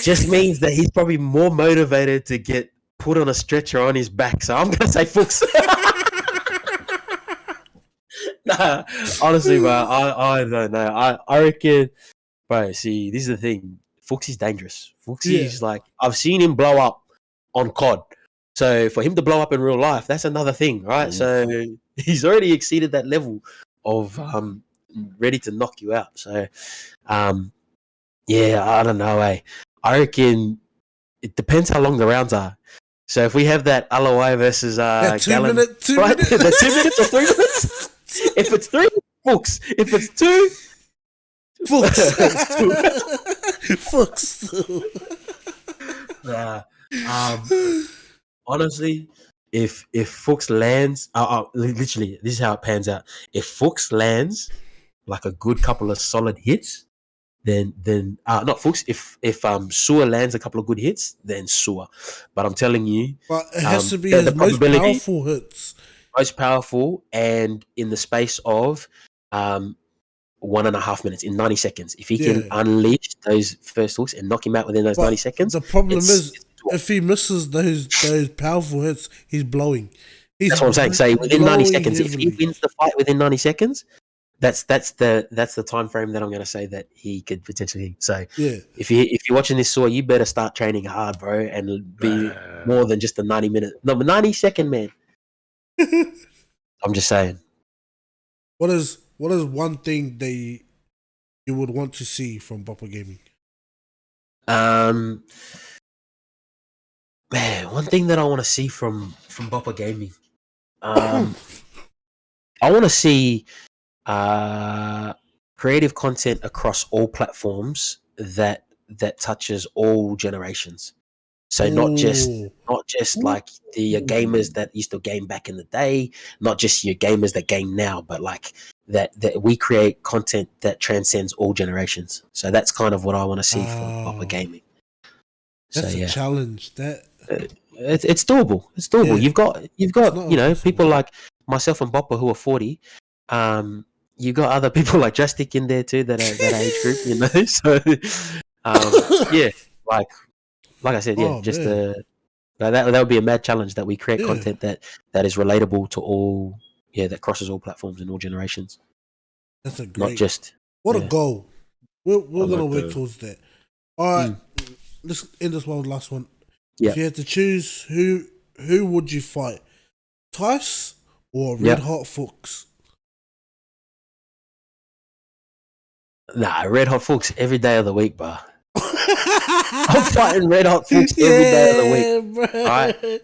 just means that he's probably more motivated to get put on a stretcher on his back. So I'm going to say Fuchs. Nah, honestly, bro, I don't know. I reckon, bro, see, this is the thing. Fuchs is dangerous. Fuchs is like, I've seen him blow up on COD. So for him to blow up in real life, that's another thing, right? So he's already exceeded that level of ready to knock you out. So, yeah, I don't know, I reckon it depends how long the rounds are. So if we have that LOI versus 2 Gallon, minutes, 2 right? minutes. The 2 minutes or 3 minutes? If it's 3, Fuchs. If it's 2, Fuchs. Fuchs. Honestly, if Fuchs lands, literally, this is how it pans out. If Fuchs lands like a good couple of solid hits, then not Fuchs. If Sua lands a couple of good hits, then Sua. But I'm telling you, but it has to be his most powerful hits. Most powerful, and in the space of 1.5 minutes, in 90 seconds. If he can unleash those first hooks and knock him out within those 90 seconds. The problem is, if he misses those powerful hits, he's blowing. That's what I'm saying. Say within 90 seconds. Heavily. If he wins the fight within 90 seconds, that's the time frame that I'm going to say that he could potentially. So if you're watching this Saw, you better start training hard, bro, and be more than just a 90-second man. I'm just saying. What is one thing you would want to see from Bopper Gaming? Man, one thing that I want to see from Bopper Gaming. I want to see creative content across all platforms that touches all generations. So not just like the gamers that used to game back in the day, not just your gamers that game now, but like that we create content that transcends all generations. So that's kind of what I want to see from Bopper Gaming. That's a challenge. That it's doable. It's doable. Yeah. You've got people like myself and Bopper who are 40. You got other people like Justic in there too that are that age group, you know. So like I said, that would be a mad challenge that we create content that is relatable to all, that crosses all platforms and all generations. That's a great. Not just a goal. We're gonna work towards that. All right, let's end this one with the last one. Yeah. If you had to choose, who would you fight, Tice or Red Hot Fuchs? Nah, Red Hot Fuchs every day of the week, bro. I'm fighting Red Hot Fuchs every day of the week. Bro. Right?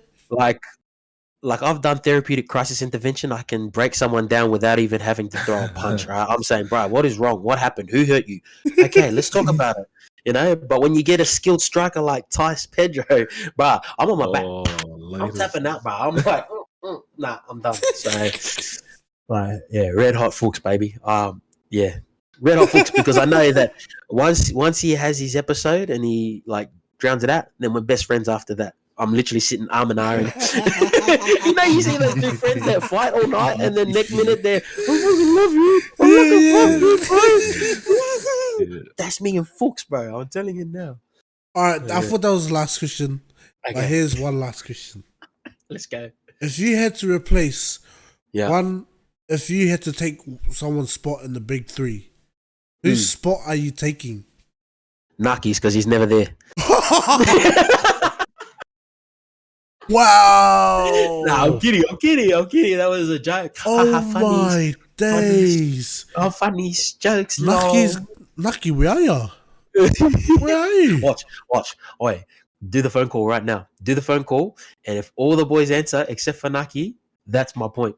Like I've done therapeutic crisis intervention. I can break someone down without even having to throw a punch. Right? I'm saying, bro, what is wrong? What happened? Who hurt you? Okay, let's talk about it. You know. But when you get a skilled striker like Tice Pedro, bro, I'm on my back. I'm tapping out, bro. I'm like, nah, I'm done. So, Red Hot Fuchs, baby. Red Hot Fuchs, because I know that once he has his episode and he like drowns it out, then we're best friends after that. I'm literally sitting arm in arm. You know, you see those two friends that fight all night, and then next minute they're, I love you, bro. That's me and Fuchs, bro. I'm telling you now. All right, I thought that was the last question, but here's one last question. Let's go. If you had to replace if you had to take someone's spot in the big three, whose spot are you taking? Naki's, because he's never there. Wow! Nah, I'm kidding. That was a joke. Oh my days! Funnies jokes. Naki, where are you? Where are you? Watch. Oi, do the phone call right now. Do the phone call, and if all the boys answer except for Naki, that's my point.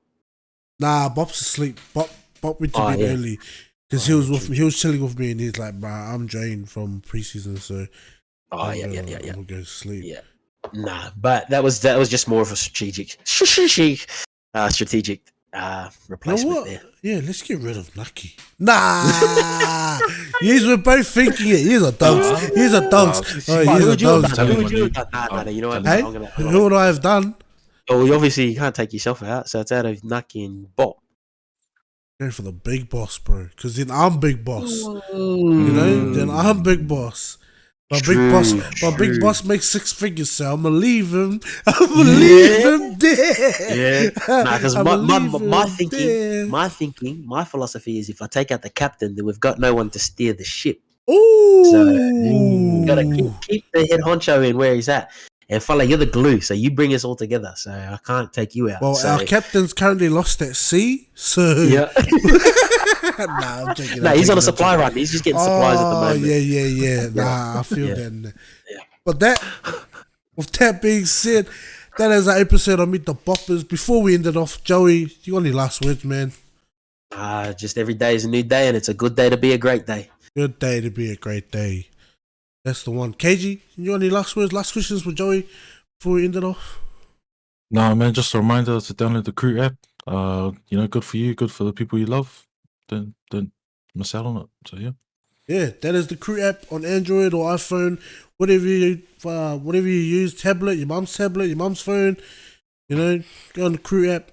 Nah, Bob's asleep. Bob went to bed early because he was chilling with me, and he's like, "Bro, I'm drained from preseason, so I'm gonna go to sleep." Yeah. Nah, but that was just more of a strategic replacement there. Yeah, let's get rid of Naki. Nah, yes, we're both thinking it. He's a dogs. Who would you have done? Nah, you know what? Hey, who would I have done? Oh, obviously you can't take yourself out, so it's out of Naki and Bop. Go for the big boss, bro. Because then I'm big boss. You know, then I'm big boss. Big boss makes 6 figures, so I'm gonna leave him. I'm gonna leave him there. Yeah, because my philosophy is if I take out the captain, then we've got no one to steer the ship. Ooh. So you gotta keep the head honcho in where he's at. And fella, you're the glue, so you bring us all together. So I can't take you out. Well, our captain's currently lost at sea, so yeah. I'm joking. He's on a supply run. He's just getting supplies at the moment. Yeah. Nah, I feel that. Yeah. But with that being said, that is our episode on Meet the Boppers. Before we end it off, Joey, you got any last words, man? Just every day is a new day, and it's a good day to be a great day. Good day to be a great day. That's the one. KG, you got any last words, last questions for Joey before we end it off? No, man, just a reminder to download the Crew app. Good for you, good for the people you love. Don't miss out on it. So yeah, that is the Crew app on Android or iPhone, whatever you use, tablet, your mum's phone. You know, go on the Crew app,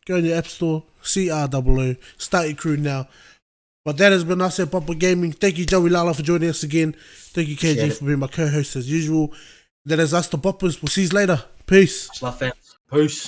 go on your app store, CROO, start your Crew now. But that has been us at Bopper Gaming. Thank you, Joey Lala, for joining us again. Thank you, KG, for being my co-host as usual. That is us, the Boppers. We'll see you later. Peace. Love fans. Peace.